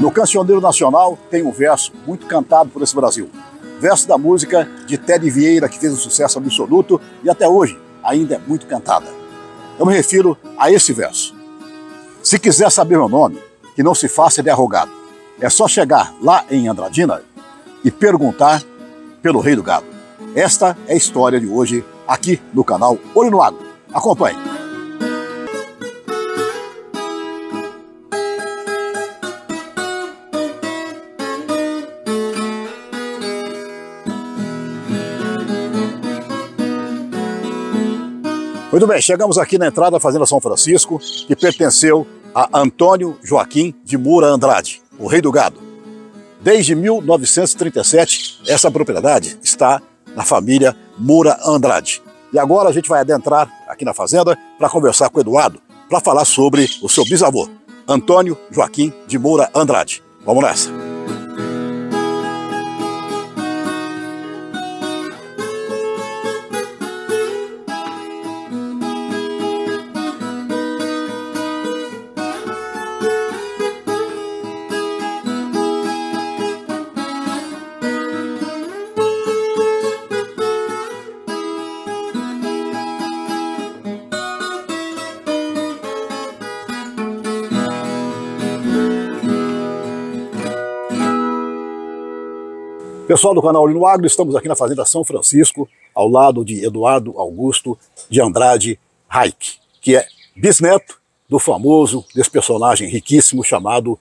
No Cancioneiro Nacional tem um verso muito cantado por esse Brasil. Verso da música de Teddy Vieira, que fez um sucesso absoluto e até hoje ainda é muito cantada. Eu me refiro a esse verso. Se quiser saber meu nome, que não se faça de arrogado. É só chegar lá em Andradina e perguntar pelo Rei do Gado. Esta é a história de hoje aqui no canal Olho no Agro. Acompanhe. Muito bem, chegamos aqui na entrada da Fazenda São Francisco, que pertenceu a Antônio Joaquim de Moura Andrade, o Rei do Gado. Desde 1937, essa propriedade está na família Moura Andrade. E agora a gente vai adentrar aqui na fazenda para conversar com o Eduardo, para falar sobre o seu bisavô, Antônio Joaquim de Moura Andrade. Vamos nessa! Pessoal do canal Olho no Agro, estamos aqui na Fazenda São Francisco, ao lado de Eduardo Augusto de Andrade Reich, que é bisneto do famoso, desse personagem riquíssimo chamado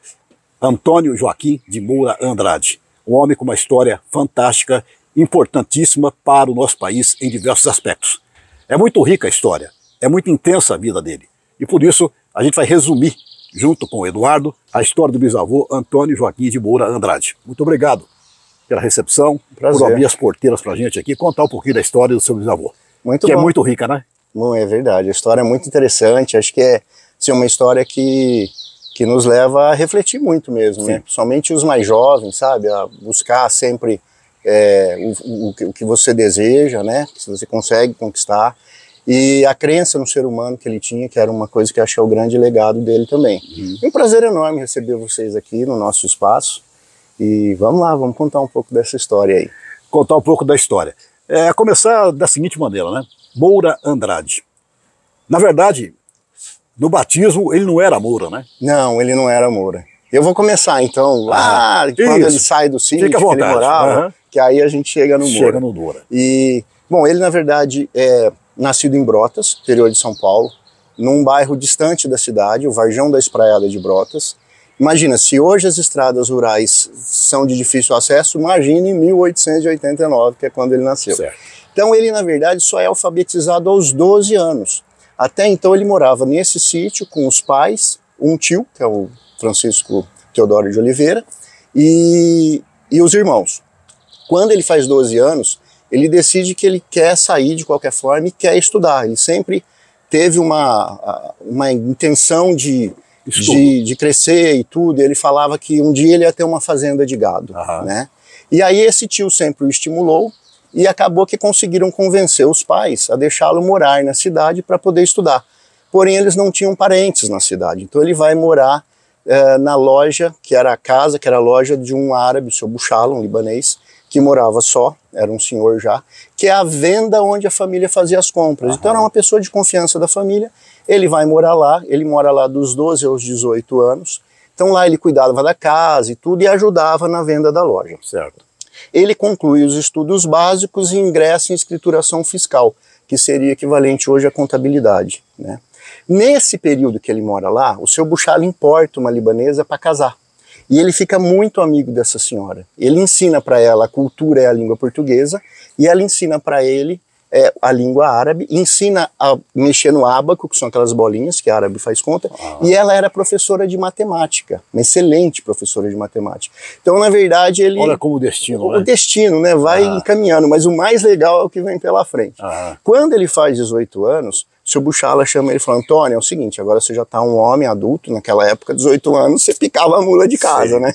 Antônio Joaquim de Moura Andrade. Um homem com uma história fantástica, importantíssima para o nosso país em diversos aspectos. É muito rica a história, é muito intensa a vida dele. E por isso a gente vai resumir, junto com o Eduardo, a história do bisavô Antônio Joaquim de Moura Andrade. Muito obrigado pela recepção, por abrir as porteiras pra gente aqui, contar um pouquinho da história do seu bisavô. Muito que bom. É muito rica, né? Não, é verdade, a história é muito interessante, acho que é assim, uma história que nos leva a refletir muito mesmo, né? Somente os mais jovens, sabe, a buscar sempre o que você deseja, né? Se você consegue conquistar, e a crença no ser humano que ele tinha, que era uma coisa que eu acho que é o grande legado dele também. E um prazer enorme receber vocês aqui no nosso espaço. E vamos lá, vamos contar um pouco dessa história aí. Contar um pouco da história. Começar da seguinte maneira, né? Moura Andrade. Na verdade, no batismo ele não era Moura, né? Não, ele não era Moura. Eu vou começar então, lá quando ele sai do sítio que ele morava, que aí a gente chega no Moura. Chega no Moura. E, bom, ele na verdade é nascido em Brotas, interior de São Paulo, num bairro distante da cidade, o Varjão da Espraiada de Brotas. Imagina, se hoje as estradas rurais são de difícil acesso, imagine em 1889, que é quando ele nasceu. Certo. Então ele, na verdade, só é alfabetizado aos 12 anos. Até então ele morava nesse sítio com os pais, um tio, que é o Francisco Teodoro de Oliveira, e os irmãos. Quando ele faz 12 anos, ele decide que ele quer sair de qualquer forma e quer estudar. Ele sempre teve uma intenção de crescer e tudo, ele falava que um dia ele ia ter uma fazenda de gado, né? E aí esse tio sempre o estimulou e acabou que conseguiram convencer os pais a deixá-lo morar na cidade para poder estudar. Porém, eles não tinham parentes na cidade, então ele vai morar na loja, que era a casa, que era a loja de um árabe, o seu Buchala, um libanês, que morava só, era um senhor já, que é a venda onde a família fazia as compras. Então era uma pessoa de confiança da família. Ele vai morar lá, ele mora lá dos 12 aos 18 anos, então lá ele cuidava da casa e tudo e ajudava na venda da loja. Certo. Ele conclui os estudos básicos e ingressa em escrituração fiscal, que seria equivalente hoje à contabilidade, né? Nesse período que ele mora lá, o seu Buchala importa uma libanesa para casar. E ele fica muito amigo dessa senhora. Ele ensina para ela a cultura e a língua portuguesa, e ela ensina para ele a língua árabe, ensina a mexer no ábaco, que são aquelas bolinhas que a árabe faz conta, e ela era professora de matemática, uma excelente professora de matemática. Então, na verdade, ele... Olha como o destino, né? O destino, né? Vai encaminhando, mas o mais legal é o que vem pela frente. Quando ele faz 18 anos, o seu Buchala chama ele e fala: Antônio, é o seguinte, agora você já está um homem adulto, naquela época, 18 anos, você picava a mula de casa, né?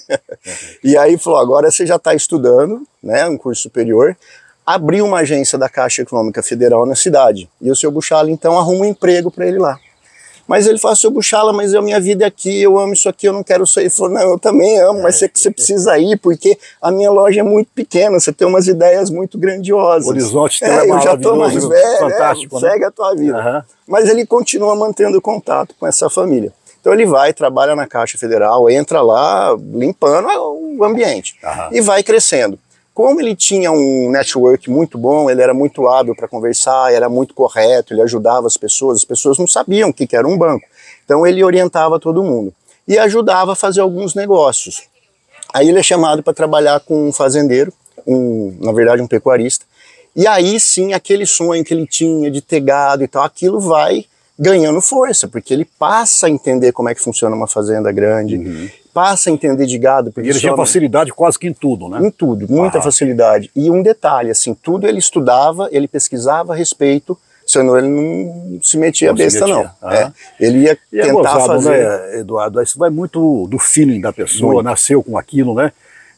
E aí falou, agora você já está estudando, né, um curso superior, abriu uma agência da Caixa Econômica Federal na cidade. E o seu Buchala, então, arruma um emprego para ele lá. Mas ele falou, seu Buchala, mas a minha vida é aqui, eu amo isso aqui, eu não quero sair. Ele falou, não, eu também amo, mas você precisa ir, porque a minha loja é muito pequena, você tem umas ideias muito grandiosas. O horizonte eu já estou mais velho, fantástico, né? Segue a tua vida. Mas ele continua mantendo contato com essa família. Então ele vai, trabalha na Caixa Federal, entra lá limpando o ambiente e vai crescendo. Como ele tinha um network muito bom, ele era muito hábil para conversar, era muito correto, ele ajudava as pessoas não sabiam o que era um banco. Então ele orientava todo mundo e ajudava a fazer alguns negócios. Aí ele é chamado para trabalhar com um fazendeiro, na verdade um pecuarista, e aí sim aquele sonho que ele tinha de ter gado e tal, aquilo vai ganhando força, porque ele passa a entender como é que funciona uma fazenda grande, passa a entender de gado. Porque ele tinha facilidade quase que em tudo, né? Em tudo, muita facilidade. E um detalhe, assim, tudo ele estudava, ele pesquisava a respeito, senão ele não se metia a besta, não. Ele ia tentar fazer... né, Eduardo? Isso vai muito do feeling da pessoa, nasceu com aquilo, né?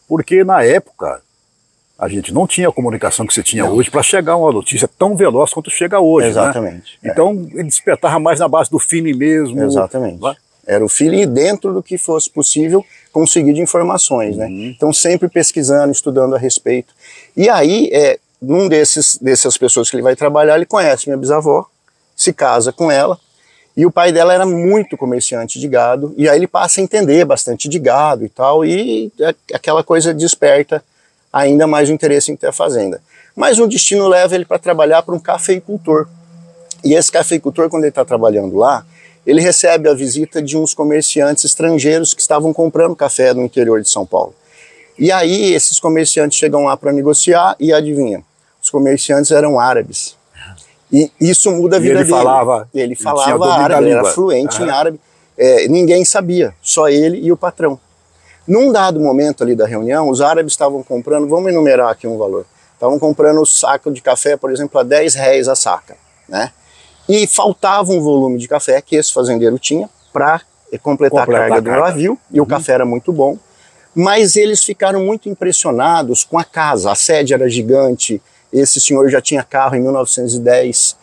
Porque na época a gente não tinha a comunicação que você tinha hoje para chegar uma notícia tão veloz quanto chega hoje. Exatamente. Né? Então ele despertava mais na base do feeling mesmo. Exatamente. Era o feeling dentro do que fosse possível conseguir de informações, né? Então sempre pesquisando, estudando a respeito. E aí, num dessas pessoas que ele vai trabalhar, ele conhece minha bisavó, se casa com ela, e o pai dela era muito comerciante de gado, e aí ele passa a entender bastante de gado e tal, e aquela coisa desperta ainda mais o interesse em ter a fazenda. Mas o destino leva ele para trabalhar para um cafeicultor. E esse cafeicultor, quando ele está trabalhando lá, ele recebe a visita de uns comerciantes estrangeiros que estavam comprando café no interior de São Paulo. E aí esses comerciantes chegam lá para negociar e adivinha, os comerciantes eram árabes. E isso muda a vida dele. Ele falava árabe, ele era fluente em árabe. Ninguém sabia, só ele e o patrão. Num dado momento ali da reunião, os árabes estavam comprando, vamos enumerar aqui um valor, estavam comprando o saco de café, por exemplo, a R$10 a saca, né? E faltava um volume de café que esse fazendeiro tinha para completar a carga do navio, e o café era muito bom, mas eles ficaram muito impressionados com a casa, a sede era gigante, esse senhor já tinha carro em 1910,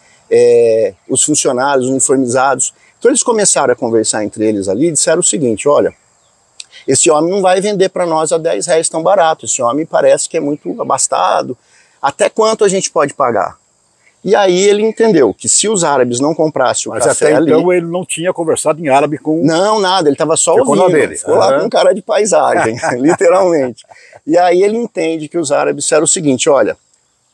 os funcionários uniformizados, então eles começaram a conversar entre eles ali e disseram o seguinte, olha, esse homem não vai vender para nós a R$10 tão barato, esse homem parece que é muito abastado, até quanto a gente pode pagar? E aí ele entendeu que se os árabes não comprassem o café ali... então ele não tinha conversado em árabe com... Não, nada, ele estava só ouvindo, ficou lá com cara de paisagem, literalmente. E aí ele entende que os árabes disseram o seguinte, olha,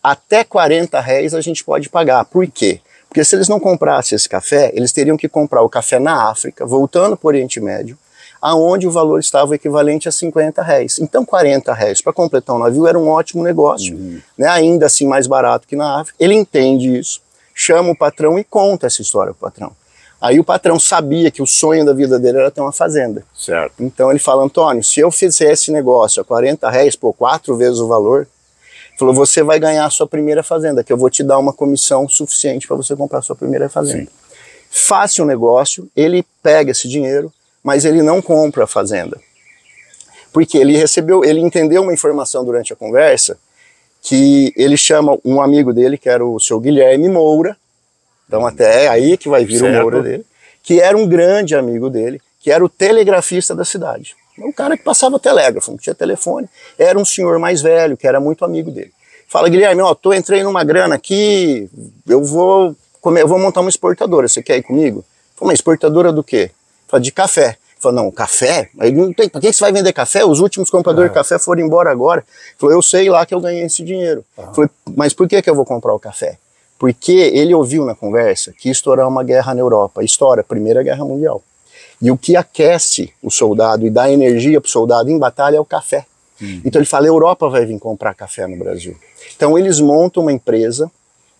até R$40 a gente pode pagar, por quê? Porque se eles não comprassem esse café, eles teriam que comprar o café na África, voltando para o Oriente Médio, aonde o valor estava equivalente a R$50. Então R$40 para completar um navio era um ótimo negócio, né? Ainda assim mais barato que na África. Ele entende isso, chama o patrão e conta essa história para o patrão. Aí o patrão sabia que o sonho da vida dele era ter uma fazenda. Certo. Então ele fala, Antônio, se eu fizer esse negócio a R$40, por 4 vezes o valor, ele falou, você vai ganhar a sua primeira fazenda, que eu vou te dar uma comissão suficiente para você comprar a sua primeira fazenda. Sim. Faça o negócio, ele pega esse dinheiro, mas ele não compra a fazenda. Porque ele entendeu uma informação durante a conversa, que ele chama um amigo dele, que era o seu Guilherme Moura, então até é aí que vai vir o Moura dele, que era um grande amigo dele, que era o telegrafista da cidade. Um cara que passava telégrafo, não tinha telefone, era um senhor mais velho, que era muito amigo dele. Fala, Guilherme, ó, entrei numa grana aqui, eu vou montar uma exportadora, você quer ir comigo? Uma exportadora do quê? Fala, de café. Ele falou, não, café? Aí não tem, pra que você vai vender café? Os últimos compradores de café foram embora agora. Ele falou, eu sei lá que eu ganhei esse dinheiro. Falei, mas por que eu vou comprar o café? Porque ele ouviu na conversa que ia estourar uma guerra na Europa. Estoura a Primeira Guerra Mundial. E o que aquece o soldado e dá energia pro soldado em batalha é o café. Então ele fala, a Europa vai vir comprar café no Brasil. Então eles montam uma empresa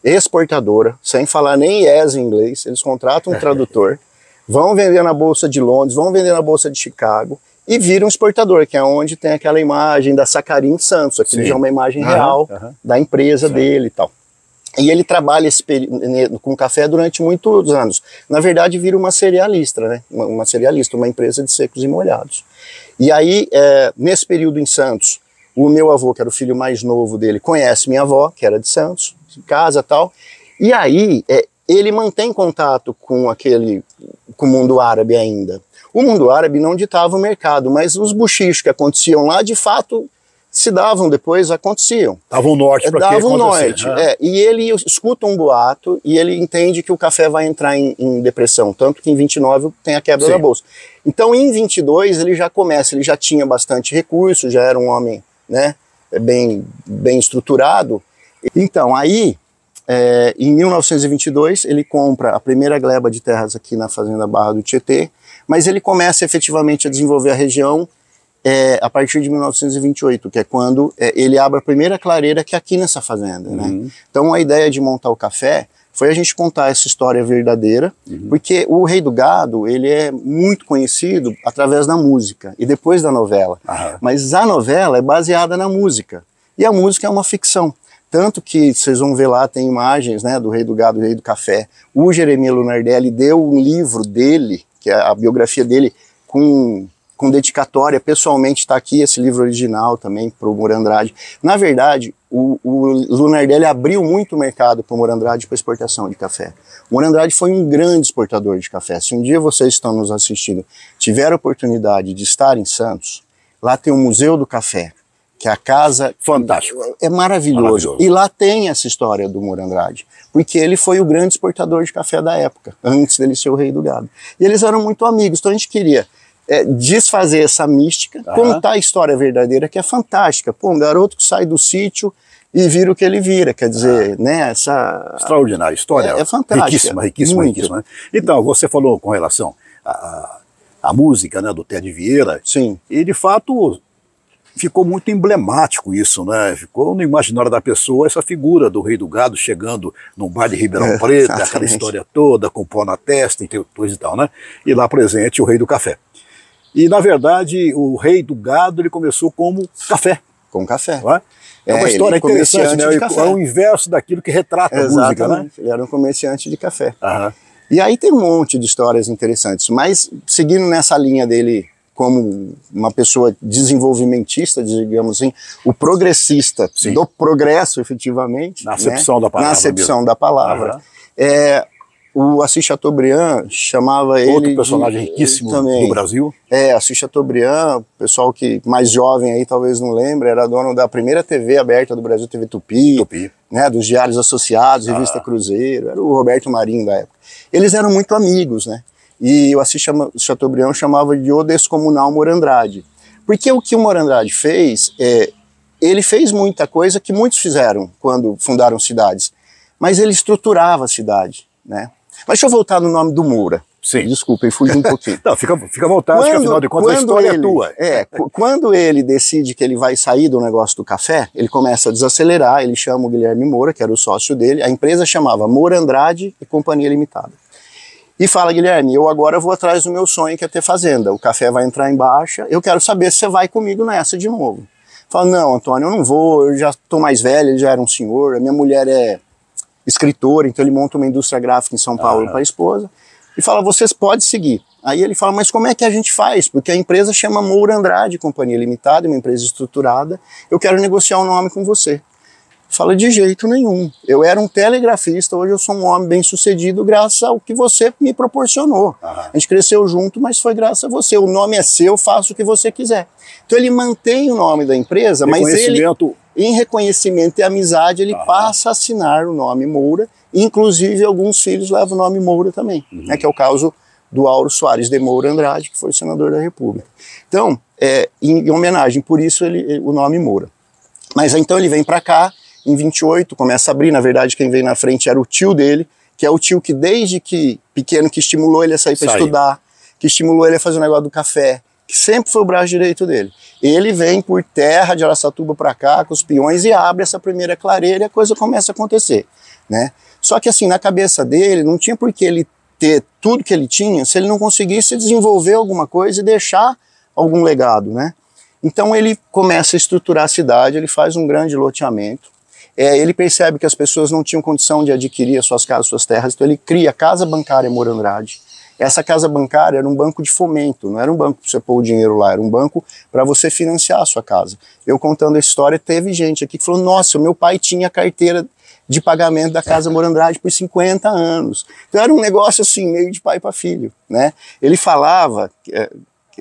exportadora, sem falar nem yes em inglês, eles contratam um tradutor, vão vender na Bolsa de Londres, vão vender na Bolsa de Chicago e viram exportador, que é onde tem aquela imagem da Sacarim Santos, aquilo já é uma imagem real da empresa dele e tal. E ele trabalha com café durante muitos anos. Na verdade, vira uma cerealista, né? Uma empresa de secos e molhados. E aí, nesse período em Santos, o meu avô, que era o filho mais novo dele, conhece minha avó, que era de Santos, de casa e tal. E aí, ele mantém contato com com o mundo árabe ainda. O mundo árabe não ditava o mercado, mas os buchichos que aconteciam lá, de fato, se davam depois, aconteciam. Davam norte para que Davam norte, e ele escuta um boato e ele entende que o café vai entrar em depressão, tanto que em 29 tem a quebra da bolsa. Então em 22 ele já começa, ele já tinha bastante recurso, já era um homem, né, bem estruturado. Então aí, em 1922 ele compra a primeira gleba de terras aqui na fazenda Barra do Tietê, mas ele começa efetivamente a desenvolver a região a partir de 1928, que é quando ele abre a primeira clareira que é aqui nessa fazenda, né? Então a ideia de montar o café foi a gente contar essa história verdadeira, porque o Rei do Gado, ele é muito conhecido através da música e depois da novela, mas a novela é baseada na música, e a música é uma ficção. Tanto que vocês vão ver lá, tem imagens, né, do Rei do Gado e Rei do Café. O Jeremias Lunardelli deu um livro dele, que é a biografia dele, com dedicatória, pessoalmente está aqui esse livro original também para o Moura Andrade. Na verdade, o Lunardelli abriu muito o mercado para o Moura Andrade para exportação de café. O Moura Andrade foi um grande exportador de café. Se um dia vocês estão nos assistindo, tiver a oportunidade de estar em Santos, lá tem o Museu do Café, que é a casa... Fantástico. É maravilhoso. E lá tem essa história do Moura Andrade, porque ele foi o grande exportador de café da época, antes dele ser o Rei do Gado. E eles eram muito amigos, então a gente queria desfazer essa mística, contar a história verdadeira, que é fantástica. Pô, um garoto que sai do sítio e vira o que ele vira, quer dizer, né, essa... Extraordinária história. É fantástica. Riquíssima. Então, você falou com relação à música, né, do Ted Vieira. Sim. E, de fato, ficou muito emblemático isso, né? Ficou no imaginário da pessoa essa figura do Rei do Gado chegando num bar de Ribeirão Preto, aquela história toda, com pó na testa e coisa e tal, né? E lá presente o Rei do Café. E, na verdade, o Rei do Gado, ele começou como café. Com café. Não é? É uma história interessante, né? É o inverso daquilo que retrata a música, né? Ele era um comerciante de café. E aí tem um monte de histórias interessantes, mas seguindo nessa linha dele como uma pessoa desenvolvimentista, digamos assim, o progressista do progresso, efetivamente. Na acepção da palavra. Na acepção da palavra. O Assis Chateaubriand chamava ele... Outro personagem riquíssimo também, do Brasil. Assis Chateaubriand, pessoal que mais jovem aí talvez não lembre, era dono da primeira TV aberta do Brasil, TV Tupi. Né, dos Diários Associados, Revista Cruzeiro, era o Roberto Marinho da época. Eles eram muito amigos, né? E o Assis Chateaubriand chamava de o descomunal Moura Andrade. Porque o que o Moura Andrade fez, ele fez muita coisa que muitos fizeram quando fundaram cidades, mas ele estruturava a cidade, né? Mas deixa eu voltar no nome do Moura. Sim. Desculpem, fugi um pouquinho. Não, fica à vontade, que afinal de contas a história é tua. Quando ele decide que ele vai sair do negócio do café, ele começa a desacelerar, ele chama o Guilherme Moura, que era o sócio dele, a empresa chamava Moura Andrade e Companhia Limitada. E fala, Guilherme, eu agora vou atrás do meu sonho, que é ter fazenda. O café vai entrar em baixa, eu quero saber se você vai comigo nessa de novo. Fala, não, Antônio, eu não vou, eu já estou mais velho, ele já era um senhor, a minha mulher é escritora, então ele monta uma indústria gráfica em São Paulo para a esposa, e fala, vocês podem seguir. Aí ele fala, mas como é que a gente faz? Porque a empresa chama Moura Andrade Companhia Limitada, uma empresa estruturada, eu quero negociar um nome com você. Fala, de jeito nenhum. Eu era um telegrafista, hoje eu sou um homem bem sucedido graças ao que você me proporcionou. A gente cresceu junto, mas foi graças a você. O nome é seu, faça o que você quiser. Então ele mantém o nome da empresa, mas ele, em reconhecimento e amizade, ele passa a assinar o nome Moura, inclusive alguns filhos levam o nome Moura também, né, que é o caso do Auro Soares de Moura Andrade, que foi senador da República. Então, em homenagem, por isso o nome Moura. Mas então ele vem para cá, em 28, começa a abrir, na verdade quem veio na frente era o tio dele, que é o tio que desde que pequeno que estimulou ele a sair para estudar, que estimulou ele a fazer o negócio do café, que sempre foi o braço direito dele. Ele vem por terra de Araçatuba para cá com os peões e abre essa primeira clareira e a coisa começa a acontecer, né? Só que assim, na cabeça dele, não tinha por que ele ter tudo que ele tinha se ele não conseguisse desenvolver alguma coisa e deixar algum legado, né? Então ele começa a estruturar a cidade, ele faz um grande loteamento, ele percebe que as pessoas não tinham condição de adquirir as suas casas, suas terras, então ele cria a Casa Bancária Moura Andrade, Essa casa bancária era um banco de fomento, não era um banco para você pôr o dinheiro lá, era um banco para você financiar a sua casa. Eu contando a história, teve gente aqui que falou, nossa, o meu pai tinha carteira de pagamento da Casa Morandade por 50 anos. Então era um negócio assim, meio de pai para filho, né? Ele falava,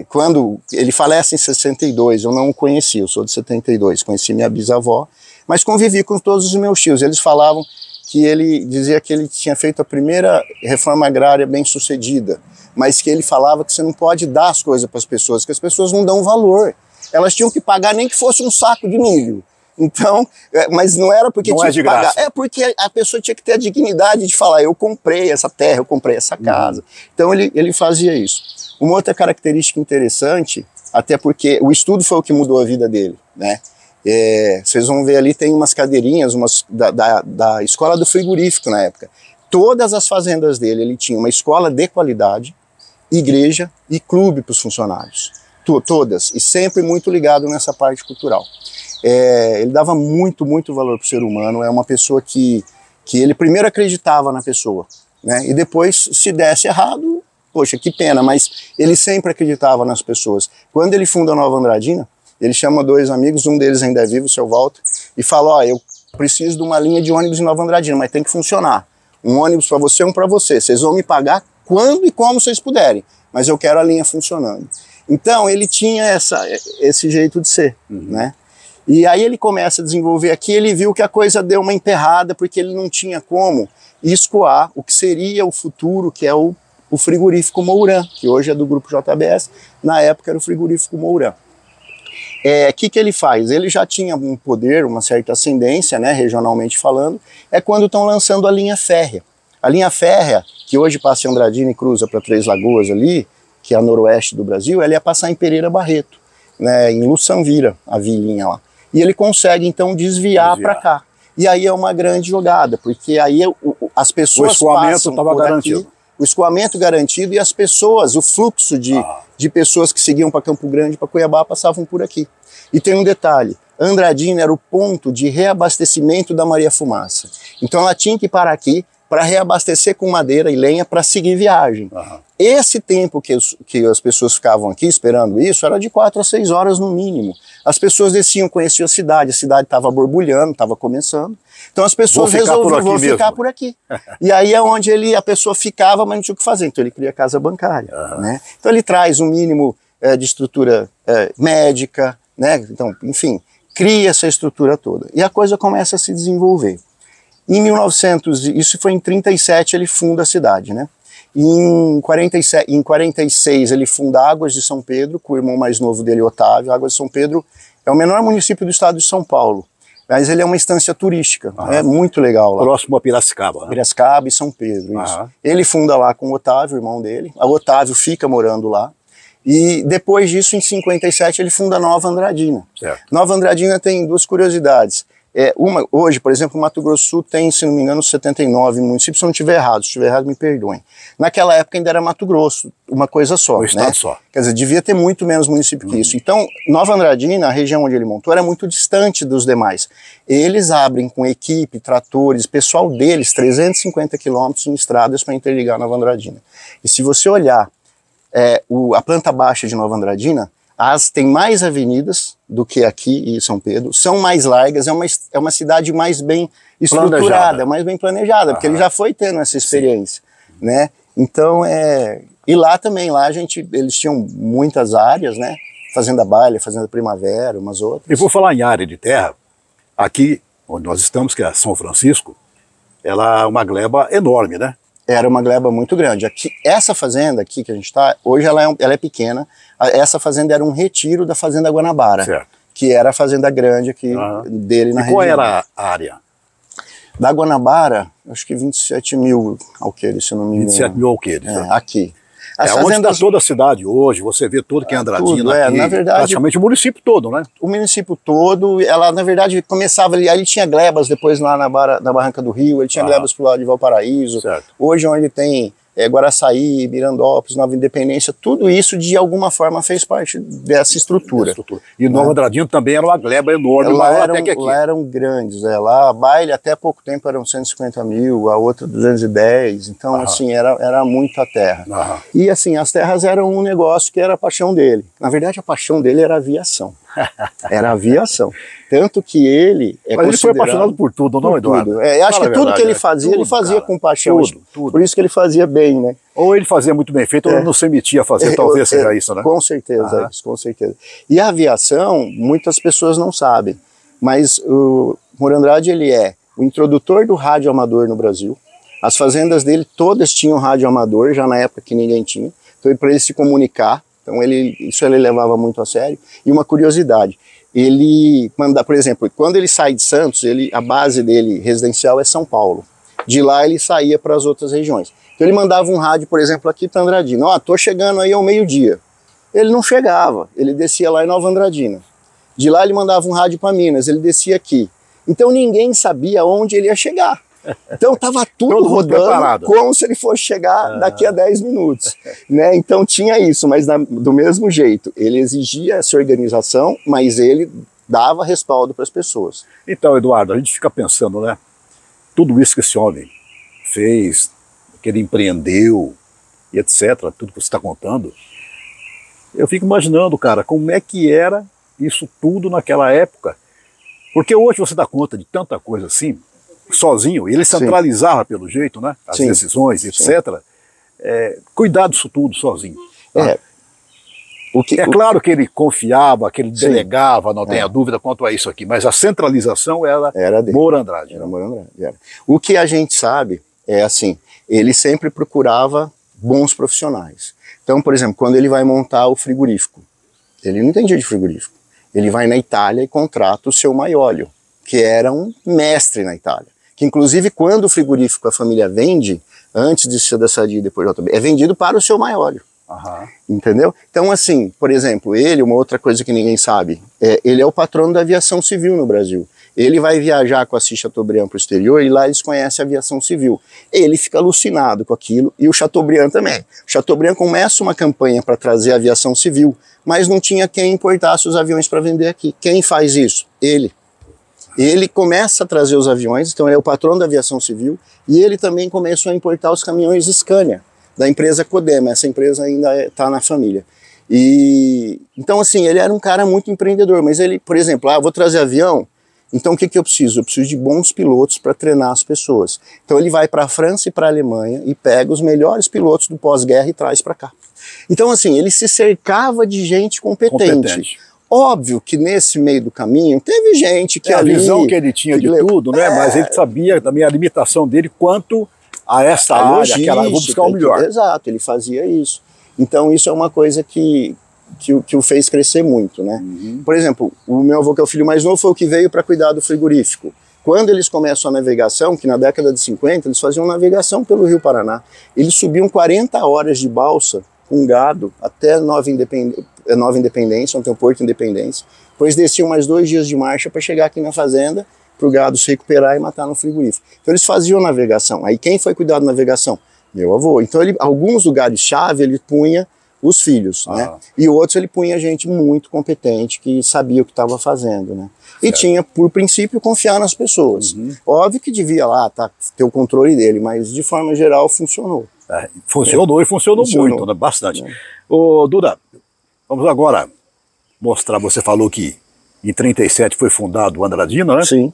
quando ele falece em 62, eu não o conheci, eu sou de 72, conheci minha bisavó, mas convivi com todos os meus tios. Eles falavam que ele dizia que ele tinha feito a primeira reforma agrária bem sucedida, mas que ele falava que você não pode dar as coisas para as pessoas, que as pessoas não dão valor. Elas tinham que pagar nem que fosse um saco de milho. Então, mas não era porque não tinha que pagar, graça. é porque a pessoa tinha que ter a dignidade de falar, eu comprei essa terra, eu comprei essa casa. Então ele fazia isso. Uma outra característica interessante, até porque o estudo foi o que mudou a vida dele, né? Vocês vão ver ali, tem umas cadeirinhas da escola do frigorífico na época. Todas as fazendas dele, ele tinha uma escola de qualidade, igreja e clube para os funcionários. Todas, e sempre muito ligado nessa parte cultural. Ele dava muito valor para o ser humano, é uma pessoa que ele primeiro acreditava na pessoa, né? E depois, se desse errado, poxa, que pena, mas ele sempre acreditava nas pessoas. Quando ele funda a Nova Andradina, ele chama 2 amigos, um deles ainda é vivo, o seu Walter, e fala, ó, eu preciso de uma linha de ônibus em Nova Andradina, mas tem que funcionar. Um ônibus para você, um para você. Vocês vão me pagar quando e como vocês puderem, mas eu quero a linha funcionando. Então, ele tinha esse jeito de ser, né? E aí ele começa a desenvolver aqui, ele viu que a coisa deu uma emperrada, porque ele não tinha como escoar o que seria o futuro, que é o frigorífico Mourã, que hoje é do grupo JBS, na época era o frigorífico Mourã. Que ele faz? Ele já tinha um poder, uma certa ascendência, né, regionalmente falando, quando estão lançando a linha férrea. A linha férrea, que hoje passa em Andradina e cruza para Três Lagoas ali, que é a noroeste do Brasil, ela ia passar em Pereira Barreto, né, em Luçanvira, a vilinha lá. E ele consegue, então, desviar para cá. E aí é uma grande jogada, porque aí as pessoas o escoamento estava garantido. Aqui, o escoamento garantido e as pessoas, o fluxo de pessoas que seguiam para Campo Grande, para Cuiabá, passavam por aqui. E tem um detalhe, Andradina era o ponto de reabastecimento da Maria Fumaça. Então ela tinha que parar aqui para reabastecer com madeira e lenha para seguir viagem. Esse tempo que as pessoas ficavam aqui esperando isso era de 4 a 6 horas no mínimo. As pessoas desciam, conheciam a cidade estava borbulhando, estava começando. Então as pessoas resolveram, vou ficar por aqui. E aí é onde a pessoa ficava, mas não tinha o que fazer. Então ele cria a casa bancária. Né? Então ele traz um mínimo de estrutura médica, né? Então, enfim, cria essa estrutura toda. E a coisa começa a se desenvolver. Em 1900, isso foi em 37, ele funda a cidade, né? Em 46 ele funda Águas de São Pedro, com o irmão mais novo dele, Otávio. Águas de São Pedro é o menor município do estado de São Paulo, mas ele é uma instância turística, é muito legal lá. Próximo a Piracicaba. Né? Piracicaba e São Pedro, isso. Ele funda lá com o Otávio, o irmão dele. O Otávio fica morando lá. E depois disso, em 57, ele funda Nova Andradina. Certo. Nova Andradina tem 2 curiosidades. Hoje, por exemplo, o Mato Grosso do Sul tem, se não me engano, 79 municípios, se eu não estiver errado. Se estiver errado, me perdoem. Naquela época ainda era Mato Grosso, uma coisa só. Um estado né? só. Quer dizer, devia ter muito menos município que isso. Então, Nova Andradina, a região onde ele montou, era muito distante dos demais. Eles abrem com equipe, tratores, pessoal deles, 350 quilômetros em estradas para interligar Nova Andradina. E se você olhar a planta baixa de Nova Andradina, tem mais avenidas do que aqui em São Pedro, são mais largas, é uma cidade mais bem estruturada, mais bem planejada, porque ele já foi tendo essa experiência, né? Então, e lá também, eles tinham muitas áreas, né? Fazenda Baile, Fazenda Primavera, umas outras. E vou falar em área de terra, aqui onde nós estamos, que é São Francisco, ela é uma gleba enorme, né? Era uma gleba muito grande. Aqui, essa fazenda aqui que a gente está, hoje ela é pequena. Essa fazenda era um retiro da Fazenda Guanabara, certo. Que era a fazenda grande aqui dele na região. Qual era a área? Da Guanabara, acho que 27 mil alqueires, se eu não me engano. 27 mil alqueires. Aqui. Onde está toda a cidade hoje, você vê tudo que é Andradina tudo, aqui, na verdade, praticamente o município todo, né? O município todo, ela na verdade começava ali, aí ele tinha glebas depois lá na Barranca do Rio, ele tinha glebas pro lado de Valparaíso. Certo. Hoje onde tem Guaraçaí, Mirandópolis, Nova Independência, tudo isso de alguma forma fez parte dessa estrutura. E Nova Andradina também era uma gleba enorme, maior até que aqui. Lá eram grandes, lá a baile até pouco tempo eram 150 mil, a outra 210, então assim, era muita terra. E assim, as terras eram um negócio que era a paixão dele. Na verdade, a paixão dele era a aviação. Era a aviação. Tanto que ele Mas ele foi apaixonado por tudo, não, Eduardo? Acho que tudo que ele fazia, ele fazia com paixão. Tudo. Por isso que ele fazia bem, né? Ou ele fazia muito bem feito, ou ele não se metia a fazer, talvez seja isso, né? Com certeza, com certeza. E a aviação, muitas pessoas não sabem, mas o Moura Andrade, ele é o introdutor do rádio amador no Brasil. As fazendas dele todas tinham rádio amador, já na época que ninguém tinha. Então, para ele se comunicar, então isso ele levava muito a sério. E uma curiosidade, ele manda, por exemplo, quando ele sai de Santos, a base dele residencial é São Paulo. De lá ele saía para as outras regiões. Então ele mandava um rádio, por exemplo, aqui para Andradina. Ó, tô chegando aí ao meio-dia. Ele não chegava, ele descia lá em Nova Andradina. De lá ele mandava um rádio para Minas, ele descia aqui. Então ninguém sabia onde ele ia chegar. Então estava tudo rodando como se ele fosse chegar daqui a 10 minutos. Né? Então tinha isso, mas do mesmo jeito. Ele exigia essa organização, mas ele dava respaldo para as pessoas. Então, Eduardo, a gente fica pensando, né? Tudo isso que esse homem fez, que ele empreendeu, e etc., tudo que você está contando, eu fico imaginando, cara, como é que era isso tudo naquela época. Porque hoje você dá conta de tanta coisa assim, sozinho, ele centralizava pelo jeito, né, as decisões, etc. Cuidar disso tudo sozinho. Tá? Claro que ele confiava, que ele delegava, não tenha dúvida quanto a isso aqui, mas a centralização era dele. Moura Andrade. Era Moura Andrade. O que a gente sabe é assim, ele sempre procurava bons profissionais. Então, por exemplo, quando ele vai montar o frigorífico, ele não entendia de frigorífico. Ele vai na Itália e contrata o seu Maiolio, que era um mestre na Itália. Que inclusive quando o frigorífico a família vende, antes de ser da Sadia e depois da JB, é vendido para o seu Maiolio. Entendeu? Então assim, por exemplo, uma outra coisa que ninguém sabe, ele é o patrono da aviação civil no Brasil. Ele vai viajar com a Assis Chateaubriand para o exterior e lá eles conhecem a aviação civil. Ele fica alucinado com aquilo e o Chateaubriand também. O Chateaubriand começa uma campanha para trazer a aviação civil, mas não tinha quem importasse os aviões para vender aqui. Quem faz isso? Ele. Ele começa a trazer os aviões, então ele é o patrono da aviação civil, e ele também começou a importar os caminhões Scania, da empresa Codema. Essa empresa ainda está na família. Então assim, ele era um cara muito empreendedor, mas ele, por exemplo, vou trazer avião, então o que eu preciso? Eu preciso de bons pilotos para treinar as pessoas. Então ele vai para a França e para a Alemanha e pega os melhores pilotos do pós-guerra e traz para cá. Então assim, ele se cercava de gente competente. Óbvio que nesse meio do caminho teve gente que a visão que ele tinha de tudo, né? Mas ele sabia também a limitação dele quanto a essa área, aquela, vou buscar o melhor. Exato, ele fazia isso. Então isso é uma coisa que o fez crescer muito, né? Por exemplo, o meu avô, que é o filho mais novo, foi o que veio para cuidar do frigorífico. Quando eles começam a navegação, que na década de 50 eles faziam navegação pelo Rio Paraná, eles subiam 40 horas de balsa com gado até Nova Independência, onde tem o Porto Independência. Depois desciam mais 2 dias de marcha para chegar aqui na fazenda, para o gado se recuperar e matar no frigorífico. Então eles faziam navegação. Aí quem foi cuidar da navegação? Meu avô. Então alguns lugares-chave ele punha os filhos, né? E outros ele punha gente muito competente, que sabia o que estava fazendo, né? E tinha, por princípio, confiar nas pessoas. Óbvio que devia lá ter o controle dele, mas de forma geral funcionou. Funcionou e funcionou muito, né? Bastante. Ô, Duda, vamos agora mostrar, você falou que em 37 foi fundado o Andradina, né? Sim.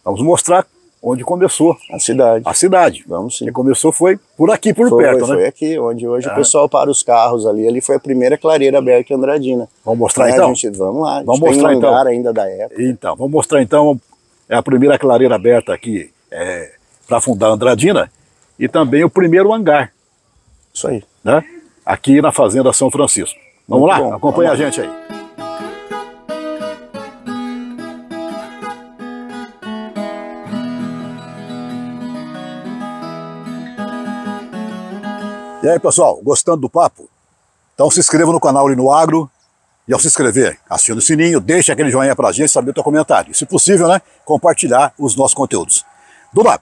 Vamos mostrar onde começou. A cidade. A cidade. Vamos sim. E começou foi por aqui, por perto, né? Foi aqui, onde hoje o pessoal para os carros ali. Ali foi a primeira clareira aberta em Andradina. Vamos mostrar então? Vamos lá. Vamos mostrar tem um então. lugar ainda da época. Então, vamos mostrar então a primeira clareira aberta aqui para fundar Andradina e também o primeiro hangar. Isso aí. Né? Aqui na Fazenda São Francisco. Vamos lá? Bom. Acompanha a gente aí. E aí, pessoal, gostando do papo? Então se inscreva no canal Lino Agro e ao se inscrever, acione o sininho, deixe aquele joinha pra gente saber o teu comentário. E, se possível, né, compartilhar os nossos conteúdos. Duda,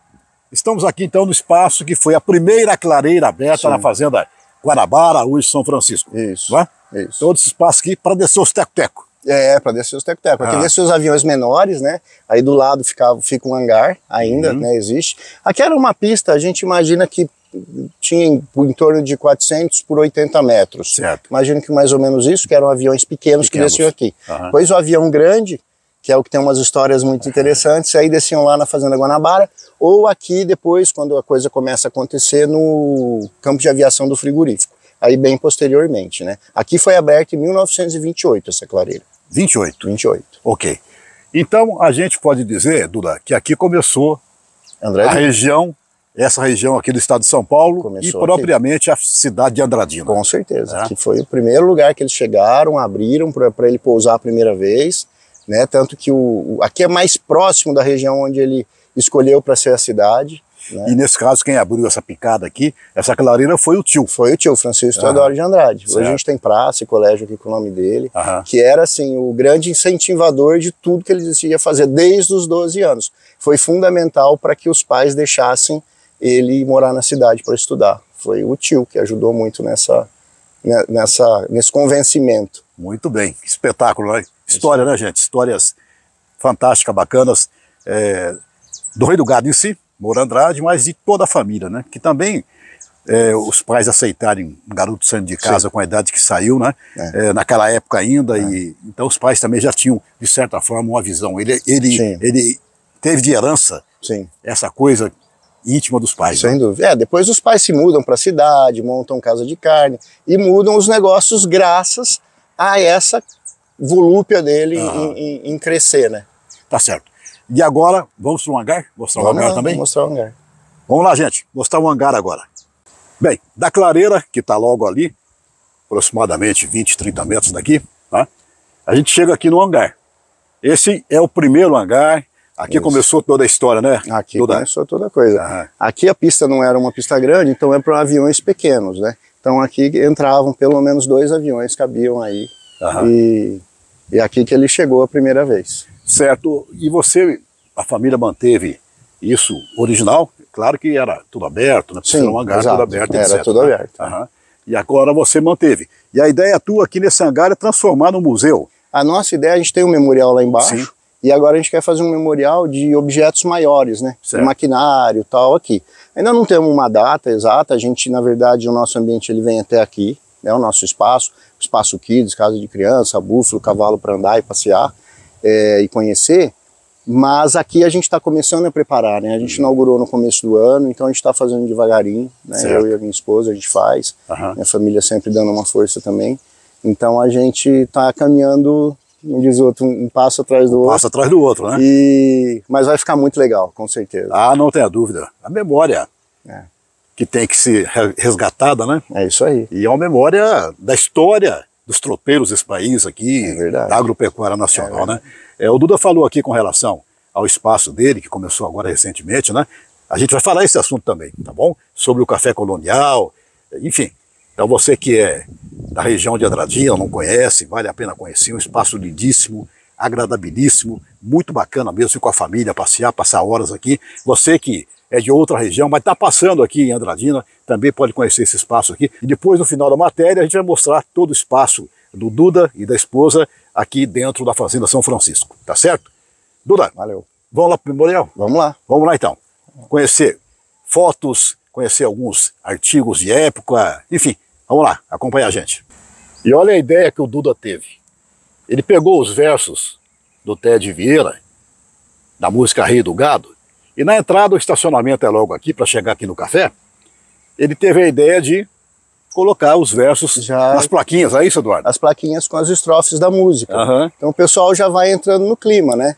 Estamos aqui então no espaço que foi a primeira clareira aberta na Fazenda Guanabara, hoje São Francisco. Isso. Não é? Isso. Todo esse espaço aqui para descer os teco-teco. Para descer os teco-teco. Aqui descer os aviões menores, né? Aí do lado fica um hangar ainda, né? Existe. Aqui era uma pista, a gente imagina que tinha em torno de 400 por 80 metros. Certo. Imagino que mais ou menos isso, que eram aviões pequenos que desciam aqui. Pois o avião grande, que é o que tem umas histórias muito interessantes, aí desciam lá na Fazenda Guanabara, ou aqui depois, quando a coisa começa a acontecer, no campo de aviação do frigorífico. Aí bem posteriormente, né? Aqui foi aberto em 1928, essa clareira. 28? 28. Ok. Então, a gente pode dizer, Duda, que aqui começou essa região aqui do estado de São Paulo começou e propriamente a cidade de Andradina. Com certeza. Que foi o primeiro lugar que eles chegaram, abriram para ele pousar a primeira vez, né? Tanto que aqui é mais próximo da região onde ele escolheu para ser a cidade. Né? E nesse caso, quem abriu essa picada aqui, essa clareira foi o tio. Foi o tio, Francisco Teodoro de Andrade. Hoje a gente tem praça e colégio aqui com o nome dele, que era assim o grande incentivador de tudo que ele decidia fazer desde os 12 anos. Foi fundamental para que os pais deixassem ele morar na cidade para estudar. Foi o tio que ajudou muito nesse convencimento. Muito bem, que espetáculo, né? História, né, gente? Histórias fantásticas, bacanas, do Rei do Gado em si, Moura Andrade, mas de toda a família, né? Que também os pais aceitarem um garoto saindo de casa com a idade que saiu, né? Naquela época ainda, e então os pais também já tinham, de certa forma, uma visão. Ele teve de herança essa coisa íntima dos pais. Sem dúvida. Depois os pais se mudam para a cidade, montam casa de carne e mudam os negócios graças a essa volúpia dele em crescer, né? Tá certo. E agora, vamos para o hangar? Mostrar o hangar também? Vamos mostrar o hangar. Vamos lá, gente. Mostrar o hangar agora. Bem, da clareira, que está logo ali, aproximadamente 20, 30 metros daqui, tá? A gente chega aqui no hangar. Esse é o primeiro hangar. Aqui começou toda a história, né? Aqui começou toda a coisa. Aqui a pista não era uma pista grande, então é para aviões pequenos, né? Então aqui entravam pelo menos 2 aviões, cabiam aí. E aqui que ele chegou a primeira vez. Certo. E você, a família manteve isso original? Claro que era tudo aberto, né? Sim, era um hangar tudo aberto, etc. Era tudo aberto. E agora você manteve. E a ideia tua aqui nesse hangar é transformar no museu? A nossa ideia, a gente tem um memorial lá embaixo. E agora a gente quer fazer um memorial de objetos maiores, né? De maquinário e tal aqui. Ainda não temos uma data exata, a gente, na verdade, o nosso ambiente ele vem até aqui, né? O nosso espaço kids, casa de criança, búfalo, cavalo para andar e passear e conhecer. Mas aqui a gente está começando a preparar, né? A gente inaugurou no começo do ano, então a gente está fazendo devagarinho, né? Eu e a minha esposa, a gente faz, minha família sempre dando uma força também. Então a gente está caminhando, como diz o outro, um passo atrás do outro. Um passo atrás do outro, né? Mas vai ficar muito legal, com certeza. Ah, não tenha dúvida. A memória que tem que ser resgatada, né? É isso aí. E é uma memória da história dos tropeiros desse país aqui, da agropecuária nacional, né? O Duda falou aqui com relação ao espaço dele, que começou agora recentemente, né? A gente vai falar esse assunto também, tá bom? Sobre o café colonial, enfim. Então você que é da região de Andradina, não conhece, vale a pena conhecer, um espaço lindíssimo, agradabilíssimo, muito bacana mesmo, ir com a família, passear, passar horas aqui. Você que é de outra região, mas está passando aqui em Andradina, também pode conhecer esse espaço aqui. E depois, no final da matéria, a gente vai mostrar todo o espaço do Duda e da esposa aqui dentro da Fazenda São Francisco, tá certo? Duda, valeu. Vamos lá para o memorial? Vamos lá. Vamos lá então. Conhecer fotos, conhecer alguns artigos de época, enfim, vamos lá, acompanha a gente. E olha a ideia que o Duda teve. Ele pegou os versos do Ted Vieira, da música Rei do Gado, e na entrada, o estacionamento é logo aqui, para chegar aqui no café, ele teve a ideia de colocar os versos nas plaquinhas, é isso, Eduardo? As plaquinhas com as estrofes da música. Então o pessoal já vai entrando no clima, né?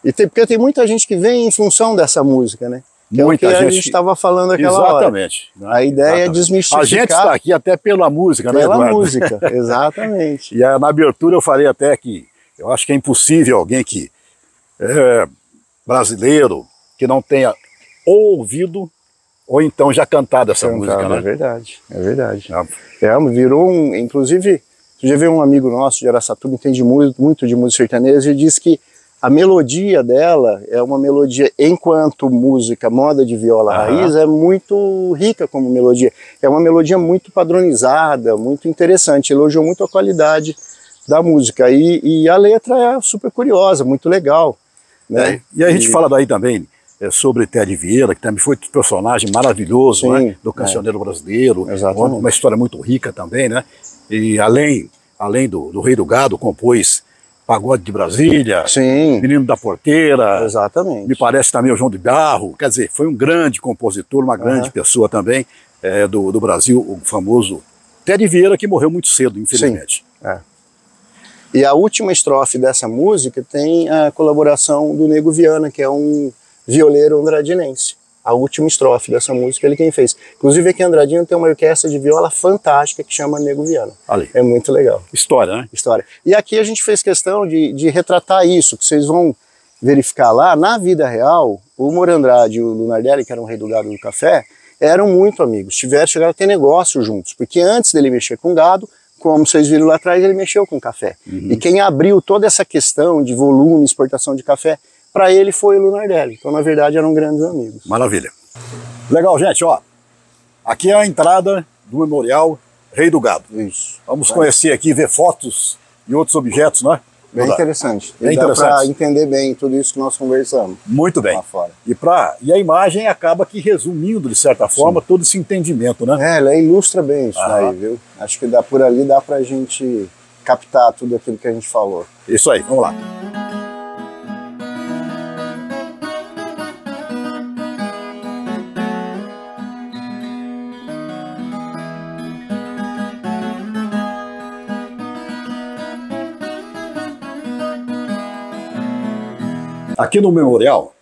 Porque tem muita gente que vem em função dessa música, né? Que muita é o que gente a gente estava falando aquela hora. Exatamente. A ideia é desmistificar. A gente está aqui até pela música, né, Eduardo? Pela música, exatamente. E na abertura eu falei até que eu acho que é impossível alguém que é brasileiro, que não tenha ouvido ou então já cantado essa música, né? É verdade, é verdade. Virou inclusive, já veio um amigo nosso de Araçatuba, entende muito de música sertaneja, e disse que A melodia dela é uma melodia, enquanto música, moda de viola raiz, é muito rica como melodia. É uma melodia muito padronizada, muito interessante, elogiou muito a qualidade da música. E a letra é super curiosa, muito legal. Né? E aí a gente fala daí também sobre Ted Vieira, que também foi um personagem maravilhoso, né, do cancioneiro brasileiro, uma história muito rica também, né? E além do Rei do Gado, compôs Pagode de Brasília, Menino da Porteira, me parece também o João de Barro, quer dizer, foi um grande compositor, uma grande pessoa também do Brasil, o famoso Ted Vieira, que morreu muito cedo, infelizmente. E a última estrofe dessa música tem a colaboração do Nego Viana, que é um violeiro andradinense. A última estrofe dessa música ele quem fez. Inclusive aqui em Andradina tem uma orquestra de viola fantástica que chama Nego Viana. Ali. É muito legal. História, né? História. E aqui a gente fez questão de retratar isso, que vocês vão verificar lá. Na vida real, o Morandrade e o Lunardelli, que eram o Rei do Gado do Café, eram muito amigos. Chegaram a ter negócio juntos, porque antes dele mexer com gado, como vocês viram lá atrás, ele mexeu com café. E quem abriu toda essa questão de volume, exportação de café, para ele foi o Lunardelli. Então, na verdade, eram grandes amigos. Maravilha. Legal, gente, ó. Aqui é a entrada do Memorial Rei do Gado. Isso. Vamos conhecer aqui, ver fotos e outros objetos, né? Bem interessante. Bem dá interessante. para entender bem tudo isso que nós conversamos. Muito bem. Lá fora. E a imagem acaba aqui resumindo, de certa forma, todo esse entendimento, né? Ela ilustra bem isso daí, viu? Acho que por ali dá pra gente captar tudo aquilo que a gente falou. Isso aí, vamos lá. Aqui no memorial,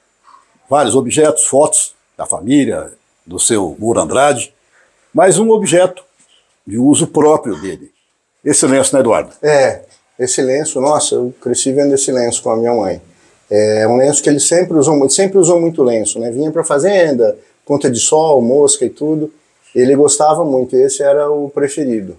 vários objetos, fotos da família, do seu Muro Andrade, mas um objeto de uso próprio dele. Esse lenço, né, Eduardo? Esse lenço, nossa, eu cresci vendo esse lenço com a minha mãe. É um lenço que ele sempre usou muito lenço, né? Vinha para fazenda, conta de sol, mosca e tudo. Ele gostava muito, esse era o preferido.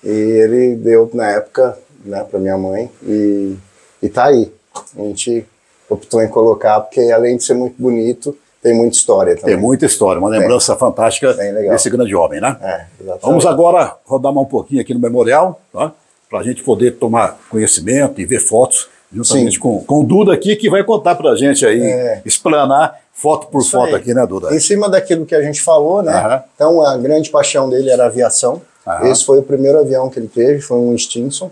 E ele deu, na época, né, para minha mãe, e tá aí. A gente optou em colocar, porque além de ser muito bonito, tem muita história também. Tem muita história, uma lembrança fantástica desse grande homem, né? Exatamente. Vamos agora rodar um pouquinho aqui no memorial, tá? Para a gente poder tomar conhecimento e ver fotos, juntamente com o Duda aqui, que vai contar para a gente aí, explanar foto por isso foto aí. Aqui, né, Duda? Em cima daquilo que a gente falou, né? Então, a grande paixão dele era a aviação. Esse foi o primeiro avião que ele teve, foi um Stinson.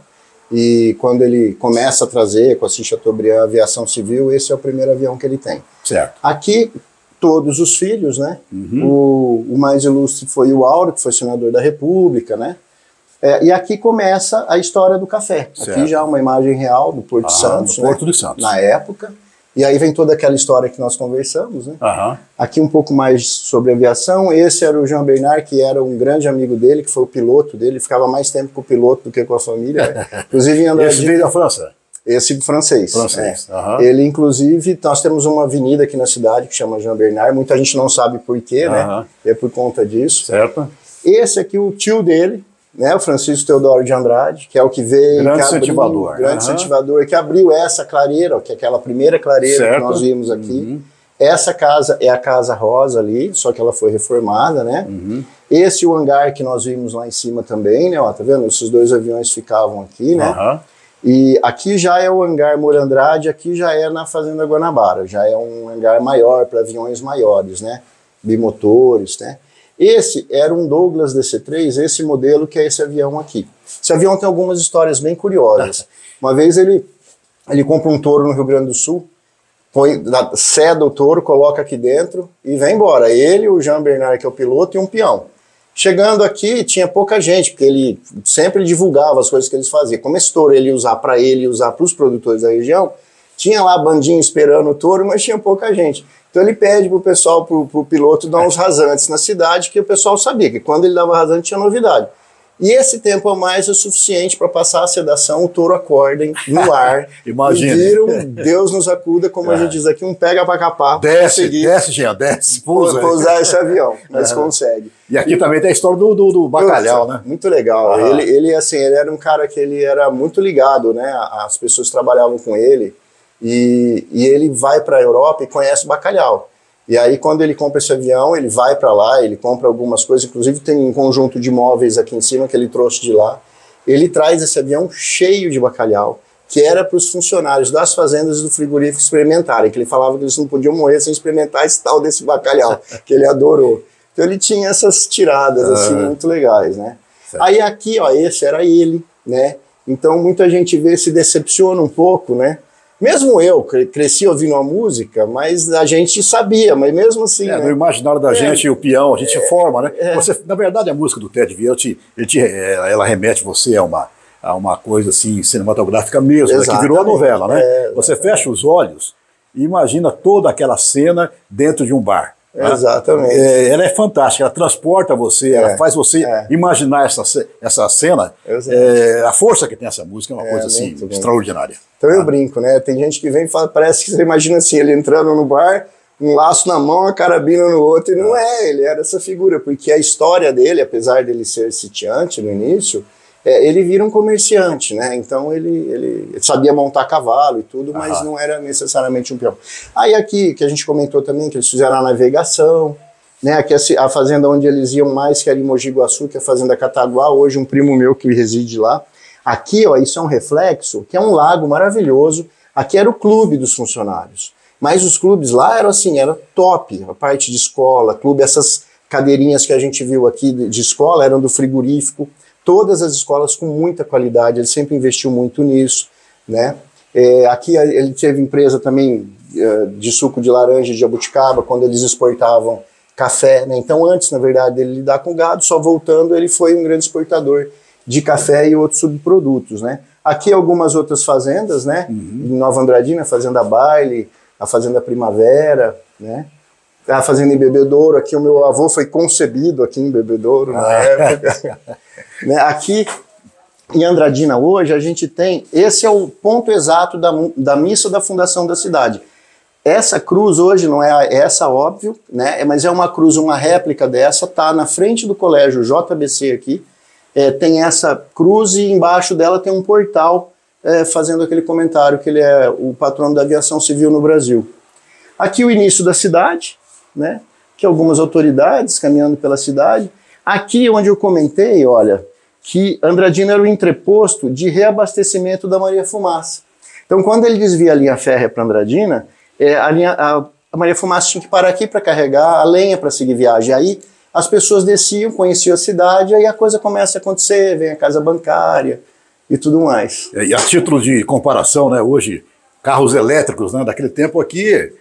E quando ele começa a trazer com a Chateaubriand a aviação civil, esse é o primeiro avião que ele tem. Certo. Aqui, todos os filhos, né? O mais ilustre foi o Áureo, que foi senador da República, né? E aqui começa a história do café. Certo. Aqui já é uma imagem real do Porto de Santos, Porto de Santos, na época. E aí vem toda aquela história que nós conversamos, né? Aqui um pouco mais sobre aviação. Esse era o Jean Bernard, que era um grande amigo dele, que foi o piloto dele. Ele ficava mais tempo com o piloto do que com a família. Inclusive em Andradina. Esse veio da França? Esse francês. Ele, inclusive, nós temos uma avenida aqui na cidade que chama Jean Bernard. Muita gente não sabe por quê, né? É por conta disso. Certo. Esse aqui, o tio dele, né, o Francisco Teodoro de Andrade, que é o que veio... Grande incentivador. Grande incentivador, que abriu essa clareira, que é aquela primeira clareira que nós vimos aqui. Essa casa é a Casa Rosa ali, só que ela foi reformada, né? Esse o hangar que nós vimos lá em cima também, né? Ó, tá vendo? Esses dois aviões ficavam aqui, né? E aqui já é o hangar Morandrade, aqui já é na Fazenda Guanabara, já é um hangar maior para aviões maiores, né? Bimotores, né? Esse era um Douglas DC-3, esse modelo que é esse avião aqui. Esse avião tem algumas histórias bem curiosas. Uma vez ele compra um touro no Rio Grande do Sul, ceda o touro, coloca aqui dentro e vai embora. Ele, o Jean Bernard, que é o piloto, e um peão. Chegando aqui, tinha pouca gente, porque ele sempre divulgava as coisas que eles faziam. Como esse touro ele ia usar para ele e usar para os produtores da região, tinha lá a bandinha esperando o touro, mas tinha pouca gente. Então ele pede pro pessoal, pro piloto, dar uns rasantes na cidade, que o pessoal sabia que quando ele dava rasante tinha novidade. E esse tempo a mais é suficiente para passar a sedação, o touro acorda no ar. Imagina. E viram, Deus nos acuda, como a gente diz aqui, um pega para capar. Desce, Jean, desce. Pousar esse avião, mas consegue. E aqui também tem a história do bacalhau, né? Muito legal. Ele era um cara que ele era muito ligado, né? As pessoas trabalhavam com ele. e ele vai para a Europa e conhece o bacalhau. E aí, quando ele compra esse avião, ele vai para lá, ele compra algumas coisas, inclusive tem um conjunto de móveis aqui em cima que ele trouxe de lá. Ele traz esse avião cheio de bacalhau, que era para os funcionários das fazendas e do frigorífico experimentarem, que ele falava que eles não podiam morrer sem experimentar esse tal desse bacalhau, que ele adorou. Então ele tinha essas tiradas assim muito legais, né? Certo. Aí aqui, ó, esse era ele, né? Então muita gente vê, se decepciona um pouco, né? Mesmo eu cresci ouvindo a música, mas a gente sabia, mas mesmo assim... No imaginário da gente, o peão, a gente forma, né? Você, na verdade, a música do Ted Vieira, ela remete você a uma coisa assim, cinematográfica mesmo, né? Que virou a novela, né? Você fecha os olhos e imagina toda aquela cena dentro de um bar. Exatamente. Ela é fantástica, ela transporta você, ela faz você imaginar essa cena. A força que tem essa música é uma coisa assim, extraordinária. Então eu brinco, né? Tem gente que vem e fala, parece que você imagina assim, ele entrando no bar, um laço na mão, a carabina no outro, e não ele era essa figura, porque a história dele, apesar dele ser sitiante no início, ele vira um comerciante, né? Então ele sabia montar cavalo e tudo, mas não era necessariamente um peão. Aí aqui, que a gente comentou também, que eles fizeram a navegação, né? Aqui a fazenda onde eles iam mais, que era em Mogi Guaçu, que é a fazenda Cataguá, hoje um primo meu que reside lá. Aqui, ó, isso é um reflexo, que é um lago maravilhoso. Aqui era o clube dos funcionários. Mas os clubes lá eram assim, era top, a parte de escola, clube, essas cadeirinhas que a gente viu aqui de escola eram do frigorífico. Todas as escolas com muita qualidade, ele sempre investiu muito nisso, né? Aqui ele teve empresa também de suco de laranja de jabuticaba, quando eles exportavam café, né? Então antes, na verdade, dele lidar com gado, só voltando, ele foi um grande exportador de café e outros subprodutos, né? Aqui algumas outras fazendas, né? Em Nova Andradina, a Fazenda Baile, a Fazenda Primavera, né? A fazenda em Bebedouro, aqui o meu avô foi concebido aqui em Bebedouro na época. Né? Aqui em Andradina hoje a gente tem, esse é o ponto exato da missa da fundação da cidade. Essa cruz hoje não é essa, óbvio, né? Mas é uma cruz, uma réplica dessa, tá na frente do colégio JBC aqui, tem essa cruz e embaixo dela tem um portal fazendo aquele comentário que ele é o patrono da aviação civil no Brasil. Aqui o início da cidade, né? Que algumas autoridades caminhando pela cidade. Aqui onde eu comentei, olha, que Andradina era o entreposto de reabastecimento da Maria Fumaça. Então quando ele desvia a linha férrea para Andradina, a Maria Fumaça tinha que parar aqui para carregar a lenha para seguir viagem. Aí as pessoas desciam, conheciam a cidade, aí a coisa começa a acontecer, vem a casa bancária e tudo mais. E a título de comparação, né, hoje, carros elétricos, né, daquele tempo aqui,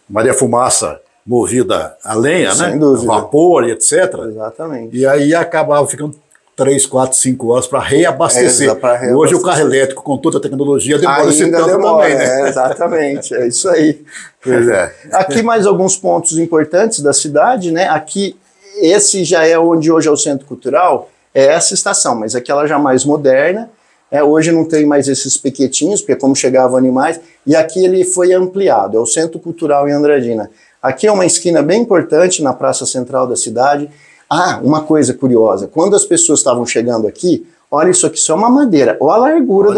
Maria Fumaça movida a lenha, sem né, dúvida. Vapor e etc. Exatamente. E aí acabava ficando 3, 4, 5 horas para reabastecer. Hoje o carro elétrico, com toda a tecnologia, demora esse tempo também, né? Exatamente, é isso aí. Pois é. Aqui mais alguns pontos importantes da cidade, né? Aqui, esse já é onde hoje é o Centro Cultural, é essa estação, mas aqui ela já mais moderna. Hoje não tem mais esses piquetinhos, porque como chegavam animais, e aqui ele foi ampliado, é o Centro Cultural em Andradina. Aqui é uma esquina bem importante na praça central da cidade. Ah, uma coisa curiosa, quando as pessoas estavam chegando aqui, olha isso aqui, isso é uma madeira, olha a largura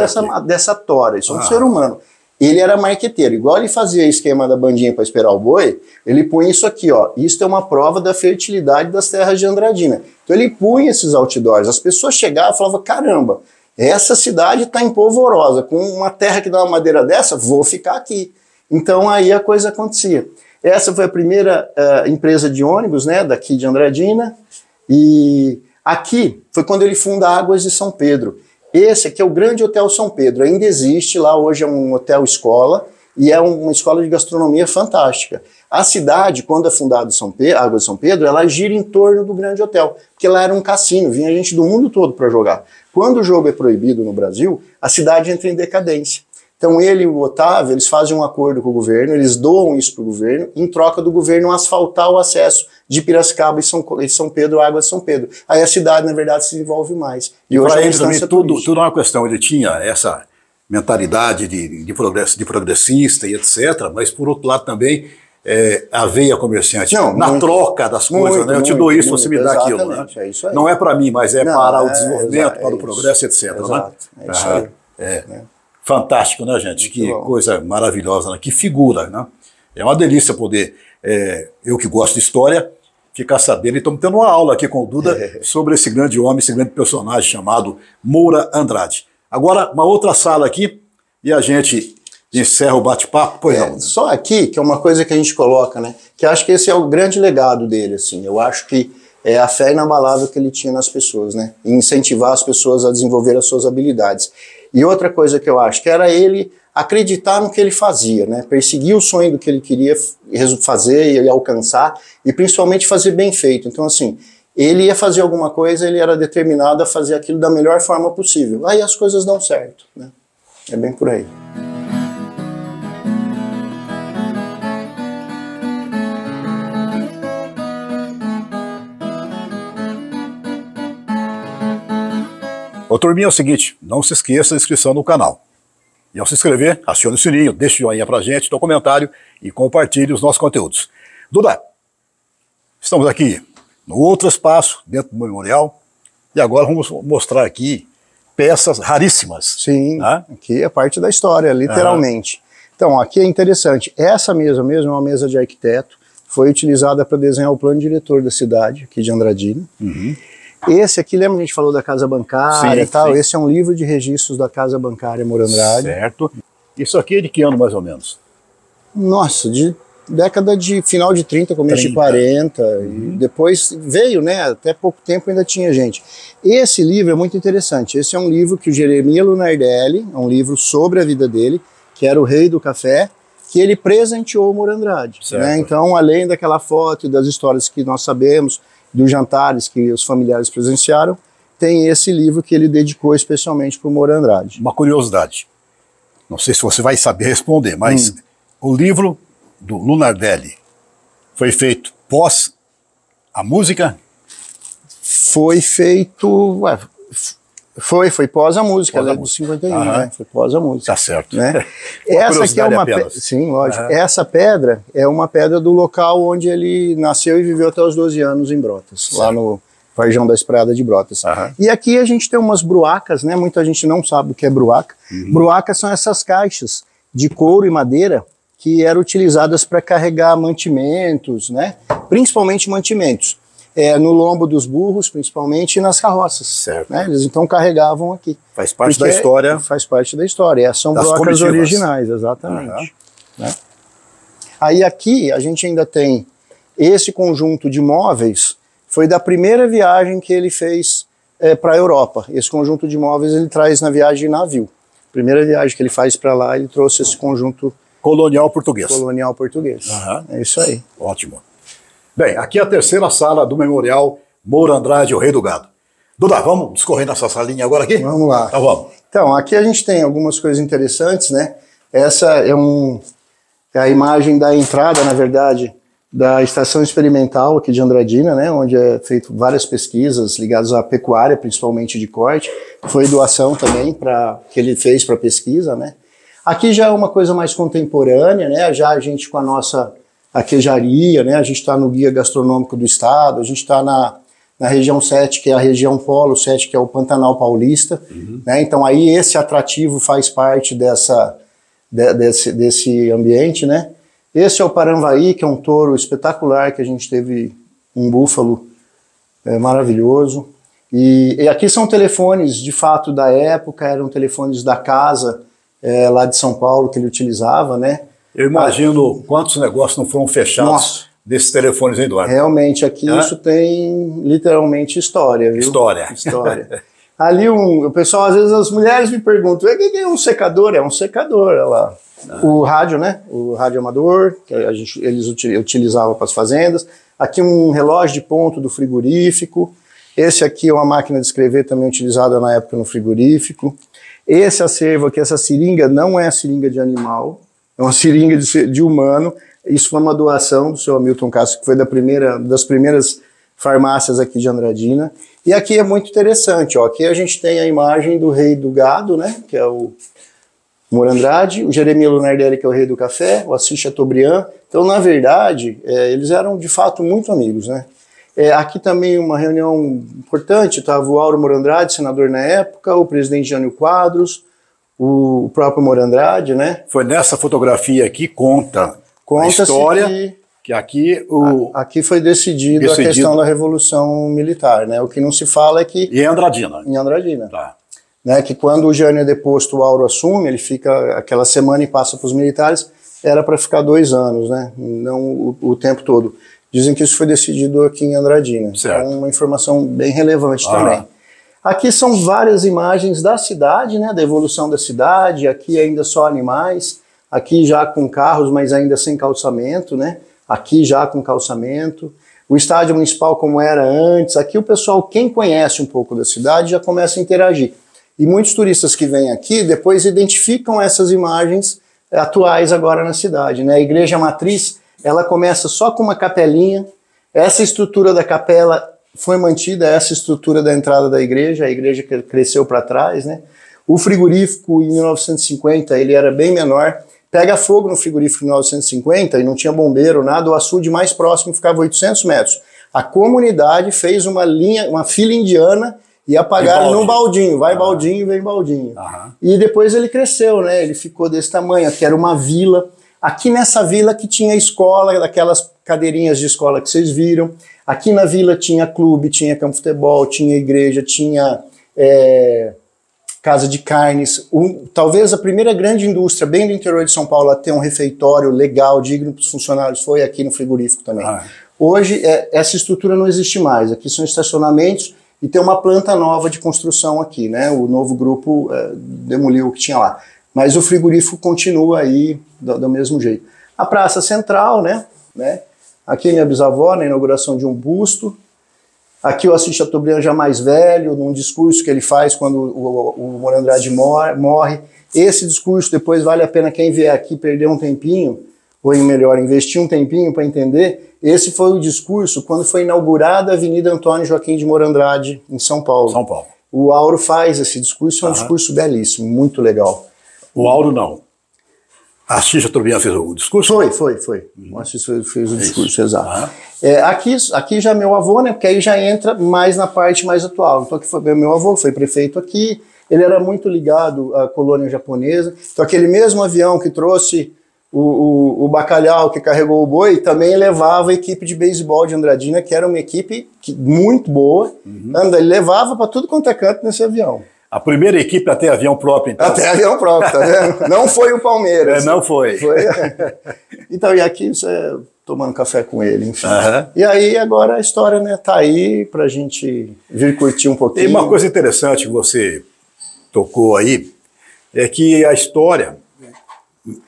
dessa tora, isso é um ser humano. Ele era marqueteiro, igual ele fazia esquema da bandinha para esperar o boi, ele punha isso aqui, ó, isso é uma prova da fertilidade das terras de Andradina. Então ele punha esses outdoors, as pessoas chegavam e falavam, caramba, essa cidade está empolvorosa, com uma terra que dá uma madeira dessa, vou ficar aqui. Então aí a coisa acontecia. Essa foi a primeira empresa de ônibus, né, daqui de Andradina, e aqui foi quando ele funda Águas de São Pedro. Esse aqui é o Grande Hotel São Pedro, ainda existe lá, hoje é um hotel-escola, e é uma escola de gastronomia fantástica. A cidade, quando é fundada Águas de São Pedro, ela gira em torno do Grande Hotel, porque lá era um cassino, vinha gente do mundo todo para jogar. Quando o jogo é proibido no Brasil, a cidade entra em decadência. Então ele e o Otávio, eles fazem um acordo com o governo, eles doam isso para o governo, em troca do governo asfaltar o acesso de Piracicaba e São Pedro, Águas de São Pedro. Aí a cidade, na verdade, se desenvolve mais. E hoje para ele também tudo é uma questão, ele tinha essa mentalidade de progressista e etc., mas por outro lado também a veia comerciante, troca das coisas, né? Eu te dou isso, você me dá aquilo. Né? É isso aí. Não é para mim, mas para o desenvolvimento, para o progresso, etc. Exato, né? É isso aí. Fantástico, né, gente? Que coisa maravilhosa, né? Que figura, né? É uma delícia poder, eu que gosto de história, ficar sabendo. E estamos tendo uma aula aqui com o Duda sobre esse grande homem, esse grande personagem chamado Moura Andrade. Agora, uma outra sala aqui e a gente encerra o bate-papo. Pois não. Só aqui, que é uma coisa que a gente coloca, né? Que acho que esse é o grande legado dele, assim. Eu acho que é a fé inabalável que ele tinha nas pessoas, né? E incentivar as pessoas a desenvolver as suas habilidades. E outra coisa que eu acho que era ele acreditar no que ele fazia, né? Perseguir o sonho do que ele queria fazer e alcançar, e principalmente fazer bem feito. Então, assim, ele ia fazer alguma coisa, ele era determinado a fazer aquilo da melhor forma possível. Aí as coisas dão certo, né? É bem por aí. Ô, turminha, é o seguinte, não se esqueça da inscrição no canal. E ao se inscrever, acione o sininho, deixe o joinha pra gente, dê um comentário e compartilhe os nossos conteúdos. Duda, estamos aqui no outro espaço, dentro do memorial, e agora vamos mostrar aqui peças raríssimas. Sim, né? Aqui é parte da história, literalmente. Então, aqui é interessante, essa mesa mesmo é uma mesa de arquiteto, foi utilizada para desenhar o plano diretor da cidade, aqui de Andradina. Esse aqui, lembra que a gente falou da Casa Bancária e tal? Sim. Esse é um livro de registros da Casa Bancária Moura Andrade. Certo. Isso aqui é de que ano, mais ou menos? Nossa, de década de final de 30, começo de 40. E depois veio, né? Até pouco tempo ainda tinha gente. Esse livro é muito interessante. Esse é um livro que o Jeremias Lunardelli, é um livro sobre a vida dele, que era o rei do café, que ele presenteou o Moura Andrade. Né? Então, além daquela foto e das histórias que nós sabemos, dos jantares que os familiares presenciaram, tem esse livro que ele dedicou especialmente para o Moura Andrade. Uma curiosidade, não sei se você vai saber responder, mas o livro do Lunardelli foi feito pós a música? Foi feito... Foi pós a música, ela é de 51, né? Foi pós a música. Tá certo. Né? Essa aqui é uma pedra. Sim, lógico. Essa pedra é uma pedra do local onde ele nasceu e viveu até os 12 anos em Brotas, certo. Lá no Varjão da Espraiada de Brotas. E aqui a gente tem umas bruacas, né? Muita gente não sabe o que é bruaca. Bruacas são essas caixas de couro e madeira que eram utilizadas para carregar mantimentos, né? Principalmente mantimentos. No lombo dos burros, principalmente, e nas carroças. Certo. Né? Eles então carregavam aqui. Faz parte da história. Faz parte da história. São brocas originais, exatamente. Né? Aí aqui a gente ainda tem esse conjunto de móveis, foi da primeira viagem que ele fez para a Europa. Esse conjunto de móveis ele traz na viagem de navio. Primeira viagem que ele faz para lá, ele trouxe esse conjunto... Colonial português. Colonial português. É isso aí. Ótimo. Bem, aqui é a terceira sala do Memorial Moura Andrade, o Rei do Gado. Duda, vamos discorrer nessa salinha agora aqui? Vamos lá. Então vamos. Então, aqui a gente tem algumas coisas interessantes, né? Essa é a imagem da entrada, na verdade, da estação experimental aqui de Andradina, né? Onde é feito várias pesquisas ligadas à pecuária, principalmente de corte. Foi doação também que ele fez para pesquisa, né? Aqui já é uma coisa mais contemporânea, né? Já a gente com a nossa... a queijaria, né? A gente está no Guia Gastronômico do Estado, a gente está na região 7, que é a região Polo 7, que é o Pantanal Paulista, né? Então aí esse atrativo faz parte desse ambiente, né? Esse é o Paranvaí, que é um touro espetacular, que a gente teve um búfalo maravilhoso. E aqui são telefones, de fato, da época, eram telefones da casa lá de São Paulo que ele utilizava, né? Eu imagino quantos negócios não foram fechados desses telefones, hein, Eduardo? Realmente, aqui isso tem literalmente história, viu? História. Ali o pessoal, às vezes as mulheres me perguntam, o que é um secador? É um secador, olha lá. O rádio, né? O rádio amador, que eles utilizavam para as fazendas. Aqui um relógio de ponto do frigorífico. Esse aqui é uma máquina de escrever também utilizada na época no frigorífico. Esse acervo aqui, essa seringa, não é a seringa de animal, é uma seringa de humano. Isso foi uma doação do seu Hamilton Castro, que foi das primeiras farmácias aqui de Andradina. E aqui é muito interessante, ó. Aqui a gente tem a imagem do rei do gado, né? Que é o Moura Andrade, o Jeremias Lunardelli, que é o rei do café, o Assis Chateaubriand. Então, na verdade, eles eram de fato muito amigos, né? Aqui também uma reunião importante, estava o Auro Moura Andrade, senador na época, o presidente Jânio Quadros, o próprio Morandrade, né? Foi nessa fotografia aqui conta a história que aqui foi decidido a questão da Revolução Militar, né? O que não se fala é que... E em Andradina. Em Andradina. Tá. Né, que quando o Jânio é deposto, o Auro assume, ele fica aquela semana e passa para os militares, era para ficar 2 anos, né? Não o tempo todo. Dizem que isso foi decidido aqui em Andradina. Certo. É uma informação bem relevante também. Aqui são várias imagens da cidade, né, da evolução da cidade, aqui ainda só animais, aqui já com carros, mas ainda sem calçamento, né, aqui já com calçamento, o estádio municipal como era antes, aqui o pessoal, quem conhece um pouco da cidade, já começa a interagir. E muitos turistas que vêm aqui, depois identificam essas imagens atuais agora na cidade, né, a igreja matriz, ela começa só com uma capelinha, essa estrutura da capela foi mantida, essa estrutura da entrada da igreja, a igreja cresceu para trás, né? O frigorífico em 1950 ele era bem menor, pega fogo no frigorífico em 1950 e não tinha bombeiro, nada, o açude mais próximo ficava 800 metros. A comunidade fez uma fila indiana e apagaram num baldinho, vai baldinho, vem baldinho. E depois ele cresceu, né? Ele ficou desse tamanho, aqui era uma vila. Aqui nessa vila que tinha escola, daquelas cadeirinhas de escola que vocês viram. Aqui na vila tinha clube, tinha campo de futebol, tinha igreja, tinha casa de carnes. Talvez a primeira grande indústria, bem do interior de São Paulo, a ter um refeitório legal, digno para os funcionários, foi aqui no frigorífico também. Hoje, essa estrutura não existe mais. Aqui são estacionamentos e tem uma planta nova de construção aqui, né? O novo grupo demoliu o que tinha lá. Mas o frigorífico continua aí do mesmo jeito. A Praça Central, né? Aqui minha bisavó, na inauguração de um busto. Aqui o Assis Chateaubriand já mais velho, num discurso que ele faz quando o Morandrade morre. Esse discurso, depois vale a pena quem vier aqui perder um tempinho, ou melhor, investir um tempinho para entender. Esse foi o discurso quando foi inaugurada a Avenida Antônio Joaquim de Morandrade, em São Paulo. O Auro faz esse discurso, é um discurso belíssimo, muito legal. O Auro não. Assis Chateaubriand fez o discurso? Foi. O Assis fez o discurso, exato. Aqui já meu avô, né, porque aí já entra mais na parte mais atual. Então aqui foi meu avô, foi prefeito aqui, ele era muito ligado à colônia japonesa. Então aquele mesmo avião que trouxe o bacalhau, que carregou o boi, também levava a equipe de beisebol de Andradina, que era uma equipe muito boa. Ele levava para tudo quanto é canto nesse avião. A primeira equipe até avião próprio, então. Até avião próprio, tá vendo? Não foi o Palmeiras. Não foi. Então, e aqui você tomando café com ele, enfim. E aí, agora a história, né, tá aí pra gente vir curtir um pouquinho. Tem uma coisa interessante que você tocou aí, é que a história,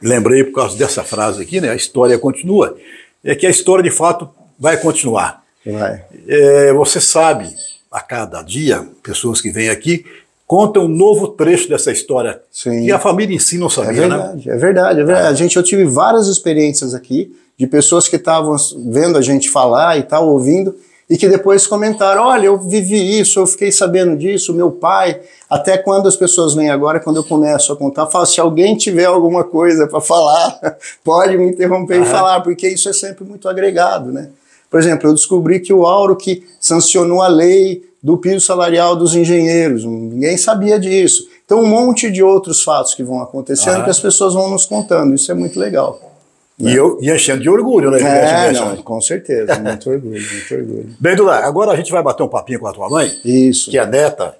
lembrei por causa dessa frase aqui, né, a história continua, é que a história, de fato, vai continuar. Você sabe, a cada dia, pessoas que vêm aqui, conta um novo trecho dessa história. Sim. Que a família em si não sabia, É verdade. Eu tive várias experiências aqui de pessoas que estavam vendo a gente falar e tal, ouvindo, e que depois comentaram, olha, eu vivi isso, eu fiquei sabendo disso, meu pai, até quando as pessoas vêm agora, quando eu começo a contar, falo, se alguém tiver alguma coisa para falar, pode me interromper e falar, porque isso é sempre muito agregado, né? Por exemplo, eu descobri que o Auro que sancionou a lei do piso salarial dos engenheiros, ninguém sabia disso. Então um monte de outros fatos que vão acontecendo que as pessoas vão nos contando, isso é muito legal. Né? E enchendo de orgulho, né? Com certeza, muito orgulho. Bem, Duda, agora a gente vai bater um papinho com a tua mãe, isso, que é neta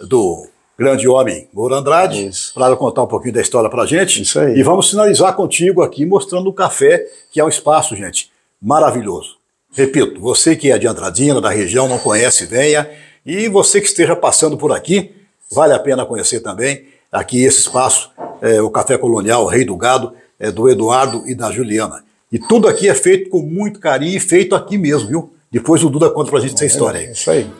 do grande homem Morandrade, para ela contar um pouquinho da história pra gente. Isso aí. E vamos finalizar contigo aqui, mostrando o café, que é um espaço, gente, maravilhoso. Repito, você que é de Andradina, da região, não conhece, venha. E você que esteja passando por aqui, vale a pena conhecer também. Aqui esse espaço, o Café Colonial Rei do Gado, do Eduardo e da Juliana. E tudo aqui é feito com muito carinho e feito aqui mesmo, viu? Depois o Duda conta pra gente essa história aí. Isso aí.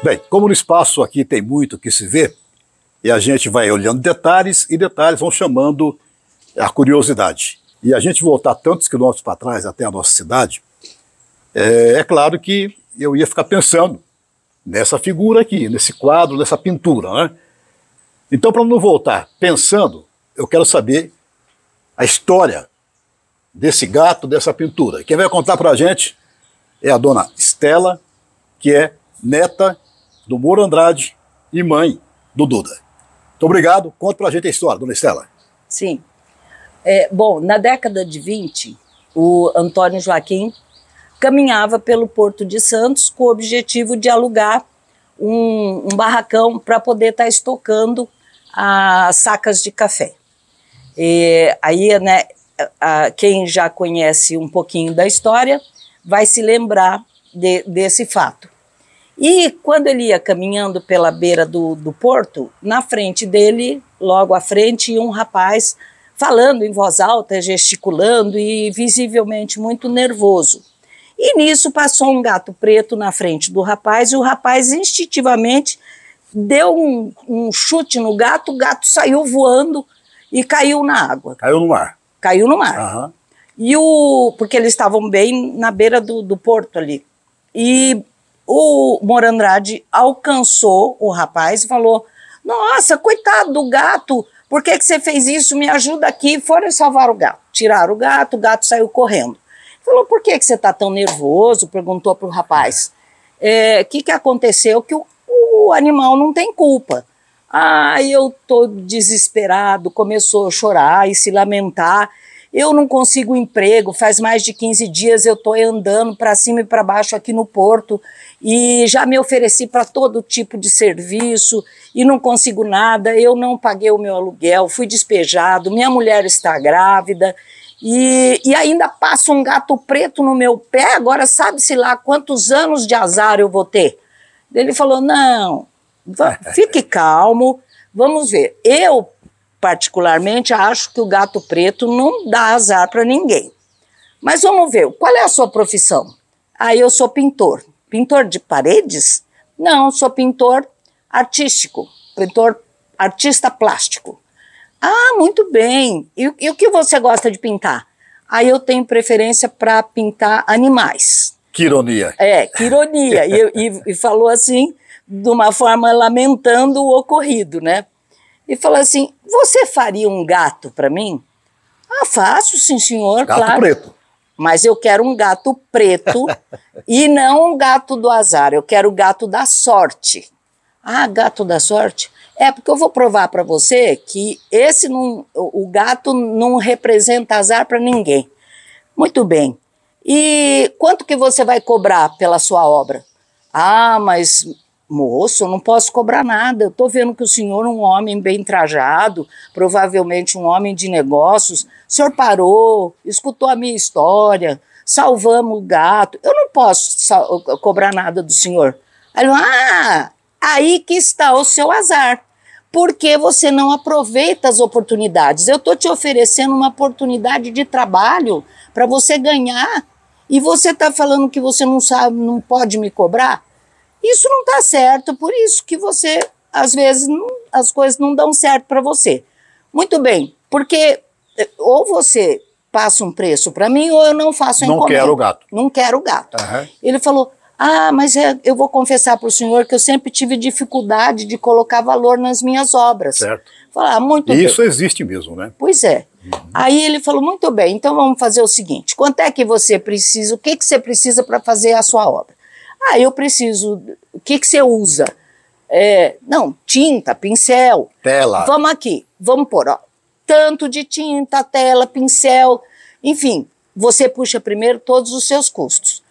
Bem, como no espaço aqui tem muito que se vê, e a gente vai olhando detalhes, e detalhes vão chamando a curiosidade. E a gente voltar tantos quilômetros para trás até a nossa cidade, é claro que eu ia ficar pensando nessa figura aqui, nesse quadro, nessa pintura, né? Então, para não voltar pensando, eu quero saber a história desse gato, dessa pintura. Quem vai contar para a gente é a dona Estela, que é neta do Moro Andrade e mãe do Duda. Muito obrigado. Conta para a gente a história, dona Estela. Sim. Bom, na década de 20, o Antônio Joaquim caminhava pelo Porto de Santos com o objetivo de alugar um barracão para poder estar estocando as sacas de café. E aí, né, quem já conhece um pouquinho da história vai se lembrar desse fato. E quando ele ia caminhando pela beira do porto, na frente dele, logo à frente, ia um rapaz falando em voz alta, gesticulando e visivelmente muito nervoso. E nisso passou um gato preto na frente do rapaz e o rapaz instintivamente deu um chute no gato, o gato saiu voando e caiu na água. Caiu no mar. Caiu no mar. Uhum. Porque eles estavam bem na beira do porto ali. E o Moro Andrade alcançou o rapaz e falou: nossa, coitado do gato, por que você fez isso? Me ajuda aqui. Foram salvar o gato. Tiraram o gato saiu correndo. Falou: por que você está tão nervoso? Perguntou para o rapaz. O que aconteceu? Que o animal não tem culpa. Eu estou desesperado, começou a chorar e se lamentar. Eu não consigo emprego, faz mais de 15 dias eu estou andando para cima e para baixo aqui no porto e já me ofereci para todo tipo de serviço e não consigo nada, eu não paguei o meu aluguel, fui despejado, minha mulher está grávida e ainda passa um gato preto no meu pé, agora sabe-se lá quantos anos de azar eu vou ter. Ele falou: não, fique calmo, vamos ver. Eu, particularmente, acho que o gato preto não dá azar para ninguém. Mas vamos ver, qual é a sua profissão? Eu sou pintor. Pintor de paredes? Não, sou pintor artístico, artista plástico. Muito bem. E o que você gosta de pintar? Eu tenho preferência para pintar animais. Que ironia. Que ironia. E falou assim, de uma forma lamentando o ocorrido, né? E falou assim: você faria um gato para mim? Faço, sim, senhor, gato claro. Preto. Mas eu quero um gato preto e não um gato do azar, eu quero o gato da sorte. Gato da sorte? Porque eu vou provar para você que o gato não representa azar para ninguém. Muito bem. E quanto que você vai cobrar pela sua obra? Mas moço, eu não posso cobrar nada, eu estou vendo que o senhor é um homem bem trajado, provavelmente um homem de negócios, o senhor parou, escutou a minha história, salvamos o gato, eu não posso cobrar nada do senhor. Aí ele falou: aí que está o seu azar, porque você não aproveita as oportunidades. Eu estou te oferecendo uma oportunidade de trabalho para você ganhar, e você está falando que você não sabe, não pode me cobrar? Isso não está certo, por isso que você, às vezes, as coisas não dão certo para você. Muito bem, porque ou você passa um preço para mim ou eu não faço a encomenda. Não quero o gato. Não quero o gato. Uhum. Ele falou: mas eu vou confessar para o senhor que eu sempre tive dificuldade de colocar valor nas minhas obras. Certo. Falei: muito bem. Isso existe mesmo, né? Pois é. Uhum. Aí ele falou: muito bem, então vamos fazer o seguinte, quanto é que você precisa, o que você precisa para fazer a sua obra? Eu preciso, o que você usa? Não, tinta, pincel. Tela. Vamos aqui, vamos pôr, tanto de tinta, tela, pincel, enfim, você puxa primeiro todos os seus custos.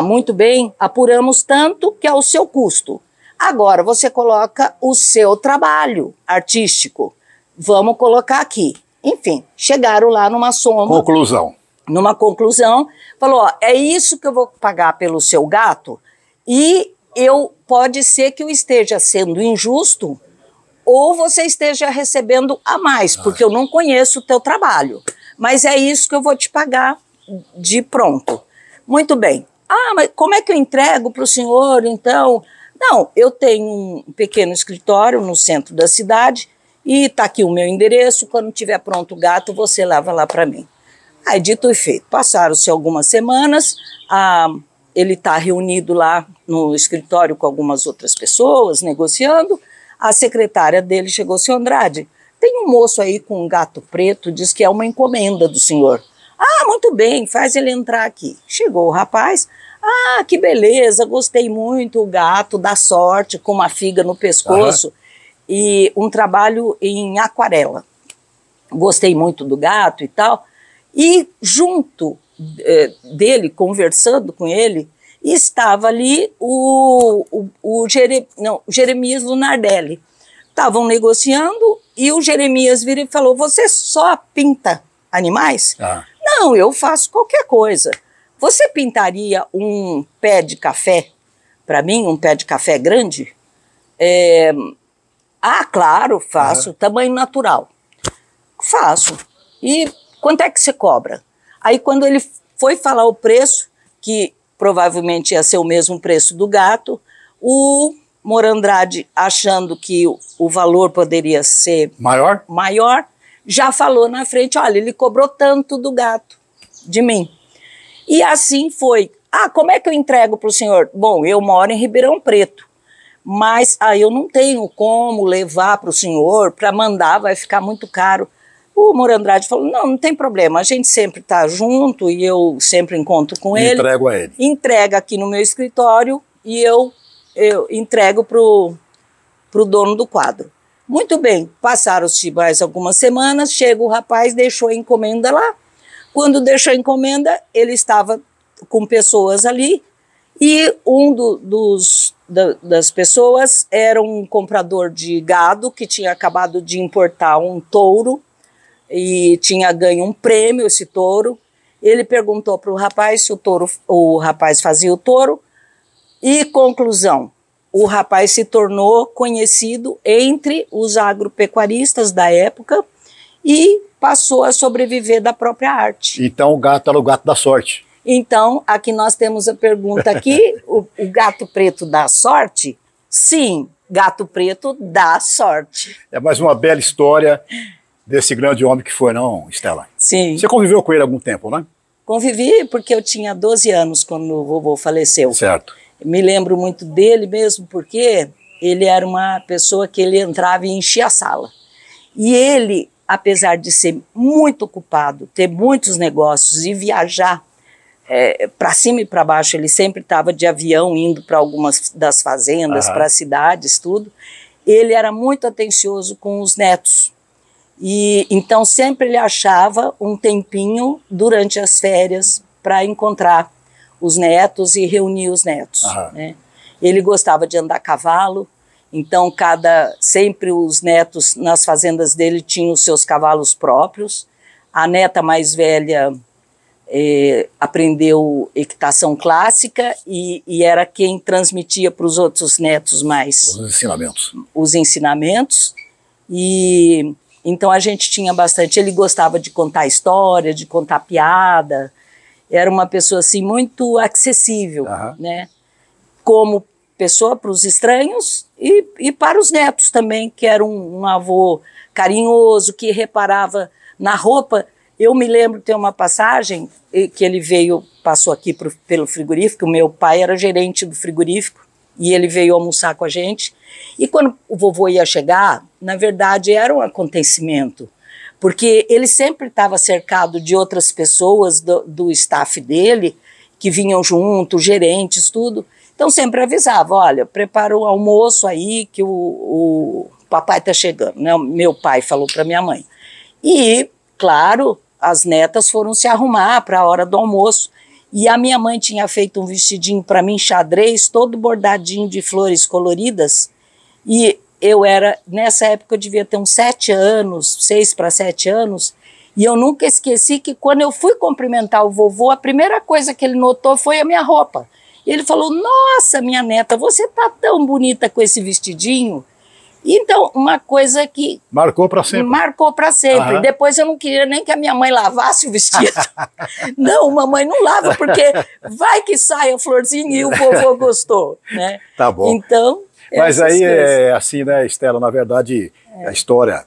Muito bem, apuramos tanto que é o seu custo. Agora você coloca o seu trabalho artístico. Vamos colocar aqui. Enfim, chegaram lá numa soma. Conclusão. Numa conclusão, falou: é isso que eu vou pagar pelo seu gato e pode ser que eu esteja sendo injusto ou você esteja recebendo a mais, porque eu não conheço o teu trabalho. Mas é isso que eu vou te pagar de pronto. Muito bem. Mas como é que eu entrego para o senhor, então? Não, eu tenho um pequeno escritório no centro da cidade e está aqui o meu endereço. Quando tiver pronto o gato, você leva lá para mim. Dito e feito. Passaram-se algumas semanas, ele está reunido lá no escritório com algumas outras pessoas, negociando. A secretária dele chegou: seu Andrade, tem um moço aí com um gato preto, diz que é uma encomenda do senhor. Ah, muito bem, faz ele entrar aqui. Chegou o rapaz, ah, que beleza, gostei muito, o gato da sorte, com uma figa no pescoço e um trabalho em aquarela. Gostei muito do gato e tal. E junto dele, conversando com ele, estava ali o Jeremias Lunardelli. Estavam negociando e o Jeremias vira e falou, você só pinta animais? Não, eu faço qualquer coisa. Você pintaria um pé de café para mim, um pé de café grande? Ah, claro, faço, tamanho natural. Faço. E quanto é que você cobra? Aí quando ele foi falar o preço, que provavelmente ia ser o mesmo preço do gato, o Morandrade, achando que o valor poderia ser maior, já falou na frente, olha, ele cobrou tanto do gato, de mim. E assim foi. Ah, como é que eu entrego para o senhor? Bom, eu moro em Ribeirão Preto, mas eu não tenho como levar para o senhor, para mandar, vai ficar muito caro. O Morandrade falou, não tem problema, a gente sempre está junto e eu sempre encontro com ele. Entrego a ele. Entrega aqui no meu escritório e eu entrego para o dono do quadro. Muito bem, passaram-se mais algumas semanas, chega o rapaz, deixou a encomenda lá. Quando deixou a encomenda, ele estava com pessoas ali e das pessoas era um comprador de gado que tinha acabado de importar um touro e tinha ganho um prêmio esse touro. Ele perguntou para o rapaz se o rapaz fazia o touro e, conclusão, o rapaz se tornou conhecido entre os agropecuaristas da época e passou a sobreviver da própria arte. Então o gato era o gato da sorte. Então, aqui nós temos a pergunta aqui, o gato preto dá sorte? Sim, gato preto dá sorte. É mais uma bela história desse grande homem que foi, não, Estela? Sim. Você conviveu com ele há algum tempo, né? Convivi porque eu tinha 12 anos quando o vovô faleceu. Certo. Me lembro muito dele mesmo porque ele era uma pessoa que ele entrava e enchia a sala. E ele, apesar de ser muito ocupado, ter muitos negócios e viajar para cima e para baixo, ele sempre estava de avião indo para algumas das fazendas, para as cidades, tudo. Ele era muito atencioso com os netos. E então sempre ele achava um tempinho durante as férias para encontrar os netos e reunir os netos. Né? Ele gostava de andar a cavalo, então sempre os netos nas fazendas dele tinham os seus cavalos próprios. A neta mais velha aprendeu equitação clássica e era quem transmitia para os outros netos mais os ensinamentos. E então a gente tinha bastante. Ele gostava de contar história, de contar piada. Era uma pessoa assim muito acessível, né? Como pessoa para os estranhos e para os netos também, que era um avô carinhoso, que reparava na roupa. Eu me lembro de ter uma passagem que ele passou aqui pelo frigorífico. O meu pai era gerente do frigorífico e ele veio almoçar com a gente. E quando o vovô ia chegar, na verdade era um acontecimento, porque ele sempre estava cercado de outras pessoas do staff dele, que vinham junto, gerentes, tudo. Então sempre avisava, olha, prepara o almoço aí que o papai está chegando, né? Meu pai falou para minha mãe. E, claro, as netas foram se arrumar para a hora do almoço. E a minha mãe tinha feito um vestidinho para mim, xadrez, todo bordadinho de flores coloridas. E nessa época eu devia ter uns 7 anos, 6 para 7 anos, e eu nunca esqueci que quando eu fui cumprimentar o vovô, a primeira coisa que ele notou foi a minha roupa. E ele falou, nossa, minha neta, você tá tão bonita com esse vestidinho. Então, uma coisa que... Marcou para sempre. Marcou para sempre. Depois eu não queria nem que a minha mãe lavasse o vestido. Não, mamãe não lava, porque vai que sai a florzinha e o vovô gostou, né? Tá bom. Então... Mas aí é assim, né, Estela, na verdade, a história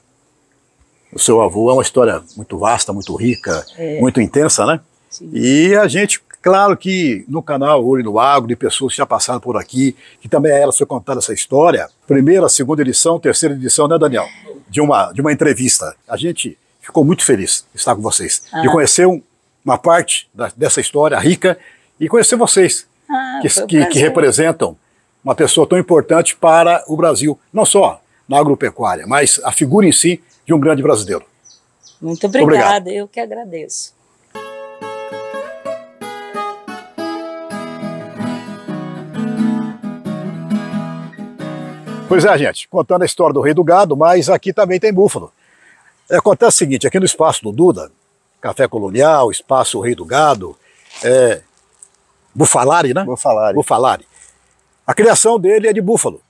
do seu avô é uma história muito vasta, muito rica, muito intensa, né? Sim. E a gente, claro que no canal Olho no Agro, de pessoas que já passaram por aqui, que também a elas foi contada essa história, primeira, segunda edição, terceira edição, né, Daniel? De uma entrevista. A gente ficou muito feliz de estar com vocês, de conhecer uma parte dessa história rica e conhecer vocês, que representam uma pessoa tão importante para o Brasil, não só na agropecuária, mas a figura em si de um grande brasileiro. Muito obrigada, eu que agradeço. Pois é, gente, contando a história do Rei do Gado, mas aqui também tem búfalo. Acontece o seguinte, aqui no espaço do Duda, Café Colonial, espaço Rei do Gado, Bufalari, né? Bufalari. Bufalari. A criação dele é de búfalo.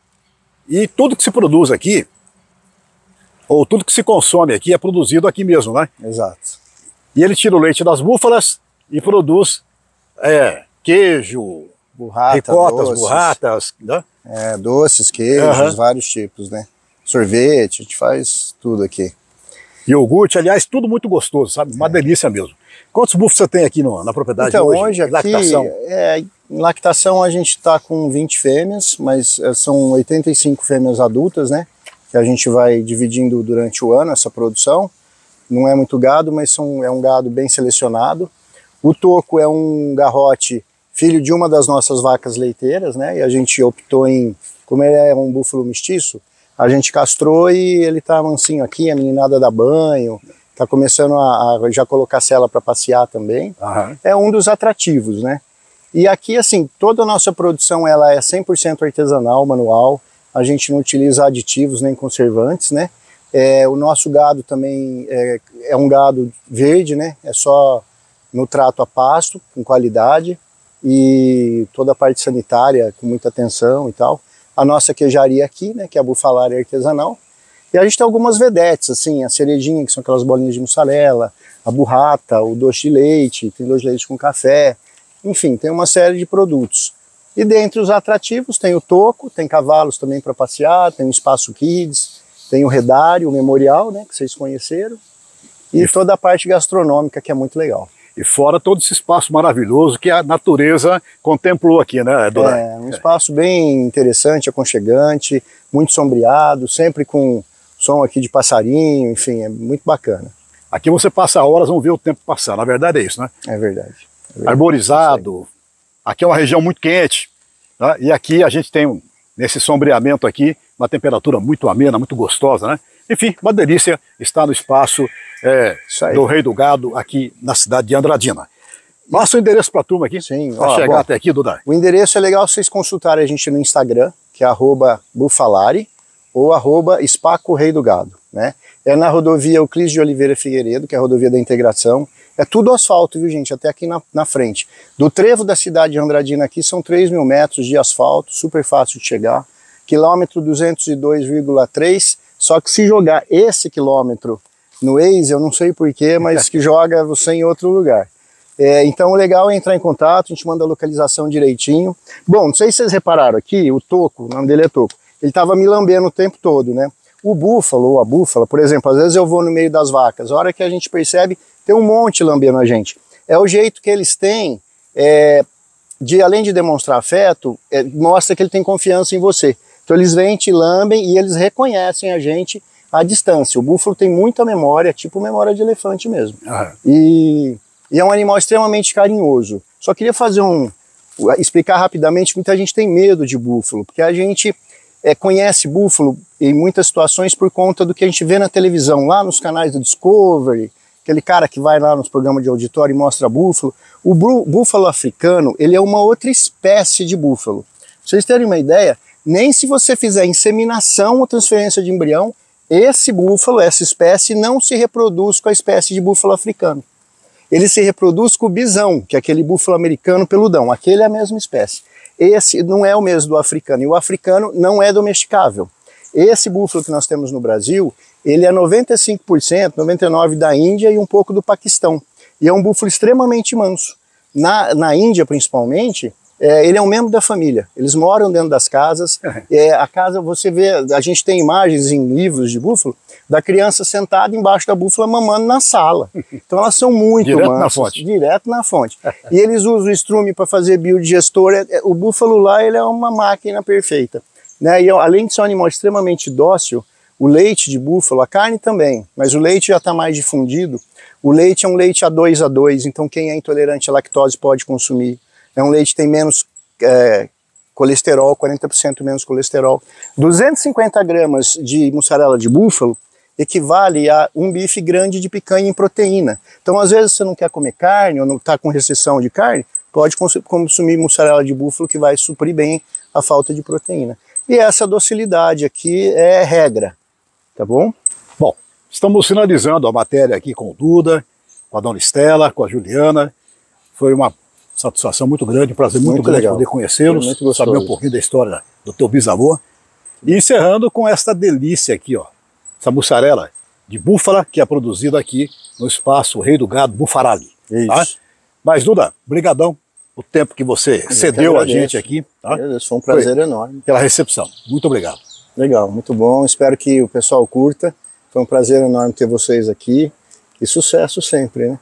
E tudo que se produz aqui, ou tudo que se consome aqui, é produzido aqui mesmo, né? Exato. E ele tira o leite das búfalas e produz queijo, ricotas, burratas, né? Doces, queijos, vários tipos, né? Sorvete, a gente faz tudo aqui. Iogurte, aliás, tudo muito gostoso, sabe? Uma delícia mesmo. Quantos búfalos você tem aqui na propriedade então, hoje? Hoje aqui, lactação? Em lactação a gente está com 20 fêmeas, mas são 85 fêmeas adultas, né? Que a gente vai dividindo durante o ano essa produção. Não é muito gado, mas é um gado bem selecionado. O toco é um garrote, filho de uma das nossas vacas leiteiras, né? E a gente optou em, como ele é um búfalo mestiço, a gente castrou e ele tá mansinho aqui, a meninada dá banho, tá começando a já colocar sela para passear também. Uhum. É um dos atrativos, né? E aqui, assim, toda a nossa produção ela é 100% artesanal, manual, a gente não utiliza aditivos nem conservantes, né? O nosso gado também é um gado verde, né? É só no trato a pasto, com qualidade, e toda a parte sanitária com muita atenção e tal. A nossa queijaria aqui, né, que é a Bufalari artesanal. E a gente tem algumas vedetes, assim, a cerejinha, que são aquelas bolinhas de mussarela, a burrata, o doce de leite, tem doce de leite com café, enfim, tem uma série de produtos. E dentre os atrativos tem o toco, tem cavalos também para passear, tem o espaço kids, tem o redário, o memorial, né, que vocês conheceram, e toda a parte gastronômica, que é muito legal. E fora todo esse espaço maravilhoso que a natureza contemplou aqui, né, Dona? Um espaço bem interessante, aconchegante, muito sombreado, sempre com som aqui de passarinho, enfim, é muito bacana. Aqui você passa horas, não vê o tempo passar, na verdade é isso, né? É verdade. Arborizado, aqui é uma região muito quente, né? E aqui a gente tem, nesse sombreamento aqui, uma temperatura muito amena, muito gostosa, né? Enfim, uma delícia estar no espaço do Rei do Gado aqui na cidade de Andradina. Passa o endereço para a turma aqui, para chegar até aqui, Duda. O endereço é legal vocês consultarem a gente no Instagram, que é @bufalari ou @espaco Rei do Gado, né? É na rodovia Euclides de Oliveira Figueiredo, que é a rodovia da integração. É tudo asfalto, viu, gente? Até aqui na frente. Do trevo da cidade de Andradina aqui são 3.000 metros de asfalto, super fácil de chegar. Quilômetro 202,3, só que se jogar esse quilômetro no Waze, eu não sei porquê, mas que joga você em outro lugar. Então o legal é entrar em contato, a gente manda a localização direitinho. Bom, não sei se vocês repararam aqui, o toco, o nome dele é toco, ele estava me lambendo o tempo todo, né? O búfalo ou a búfala, por exemplo, às vezes eu vou no meio das vacas, a hora que a gente percebe, tem um monte lambendo a gente. É o jeito que eles têm de, além de demonstrar afeto, mostra que ele tem confiança em você. Então eles vêm, te lambem e eles reconhecem a gente à distância. O búfalo tem muita memória, tipo memória de elefante mesmo. E é um animal extremamente carinhoso. Só queria explicar rapidamente, muita gente tem medo de búfalo, porque a gente conhece búfalo em muitas situações por conta do que a gente vê na televisão, lá nos canais do Discovery, aquele cara que vai lá nos programas de auditório e mostra búfalo. O búfalo africano, ele é uma outra espécie de búfalo. Pra vocês terem uma ideia, nem se você fizer inseminação ou transferência de embrião, esse búfalo, essa espécie, não se reproduz com a espécie de búfalo africano. Ele se reproduz com o bisão, que é aquele búfalo americano peludão. Aquele é a mesma espécie. Esse não é o mesmo do africano, e o africano não é domesticável. Esse búfalo que nós temos no Brasil, ele é 95%, 99% da Índia e um pouco do Paquistão. E é um búfalo extremamente manso. Na Índia, principalmente, ele é um membro da família. Eles moram dentro das casas. A casa, você vê, a gente tem imagens em livros de búfalo, da criança sentada embaixo da búfala mamando na sala. Então elas são muito direto mansas. Na fonte. Direto na fonte. E eles usam o estrume para fazer biodigestor. O búfalo lá, ele é uma máquina perfeita, né? E além de ser um animal extremamente dócil, O leite de búfalo, a carne também, mas o leite já está mais difundido. O leite é um leite A2, então quem é intolerante à lactose pode consumir. É um leite que tem menos colesterol, 40% menos colesterol. 250 gramas de mussarela de búfalo equivale a um bife grande de picanha em proteína. Então, às vezes, você não quer comer carne ou não está com restrição de carne, pode consumir mussarela de búfalo que vai suprir bem a falta de proteína. E essa docilidade aqui é regra, tá bom? Bom, estamos finalizando a matéria aqui com o Duda, com a dona Estela, com a Juliana. Foi uma satisfação muito grande, um prazer muito grande poder conhecê-los, saber um pouquinho da história do teu bisavô. E encerrando com esta delícia aqui, ó, essa mussarela de búfala que é produzida aqui no espaço Rei do Gado Bufarali. Isso. Tá? Mas, Duda, brigadão o tempo que você cedeu a gente aqui. Tá? Foi um prazer enorme. Pela recepção. Muito obrigado. Legal, muito bom. Espero que o pessoal curta. Foi um prazer enorme ter vocês aqui. E sucesso sempre, né?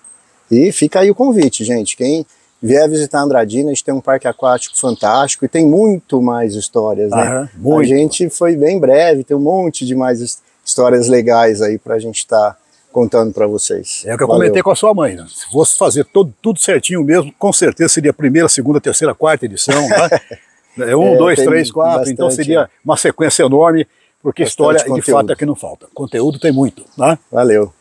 E fica aí o convite, gente. Quem vier visitar Andradina, a gente tem um parque aquático fantástico e tem muito mais histórias, né? A gente foi bem breve, tem um monte de mais histórias legais aí pra gente estar contando para vocês. É o que eu comentei com a sua mãe, né? Se fosse fazer tudo certinho mesmo, com certeza seria a primeira, segunda, terceira, quarta edição, né? 1, 2, 3, 4, então seria uma sequência enorme, porque história de fato é que não falta. Conteúdo tem muito, né? Valeu.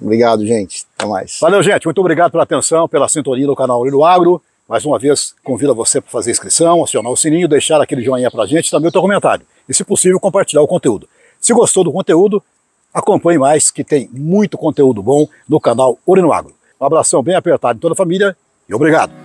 Obrigado, gente. Até mais. Valeu, gente. Muito obrigado pela atenção, pela sintonia do canal Olho Agro. Mais uma vez, convido você para fazer inscrição, acionar o sininho, deixar aquele joinha pra gente, também o teu comentário. E, se possível, compartilhar o conteúdo. Se gostou do conteúdo, acompanhe mais, que tem muito conteúdo bom no canal Olho Agro. Um abração bem apertado em toda a família e obrigado.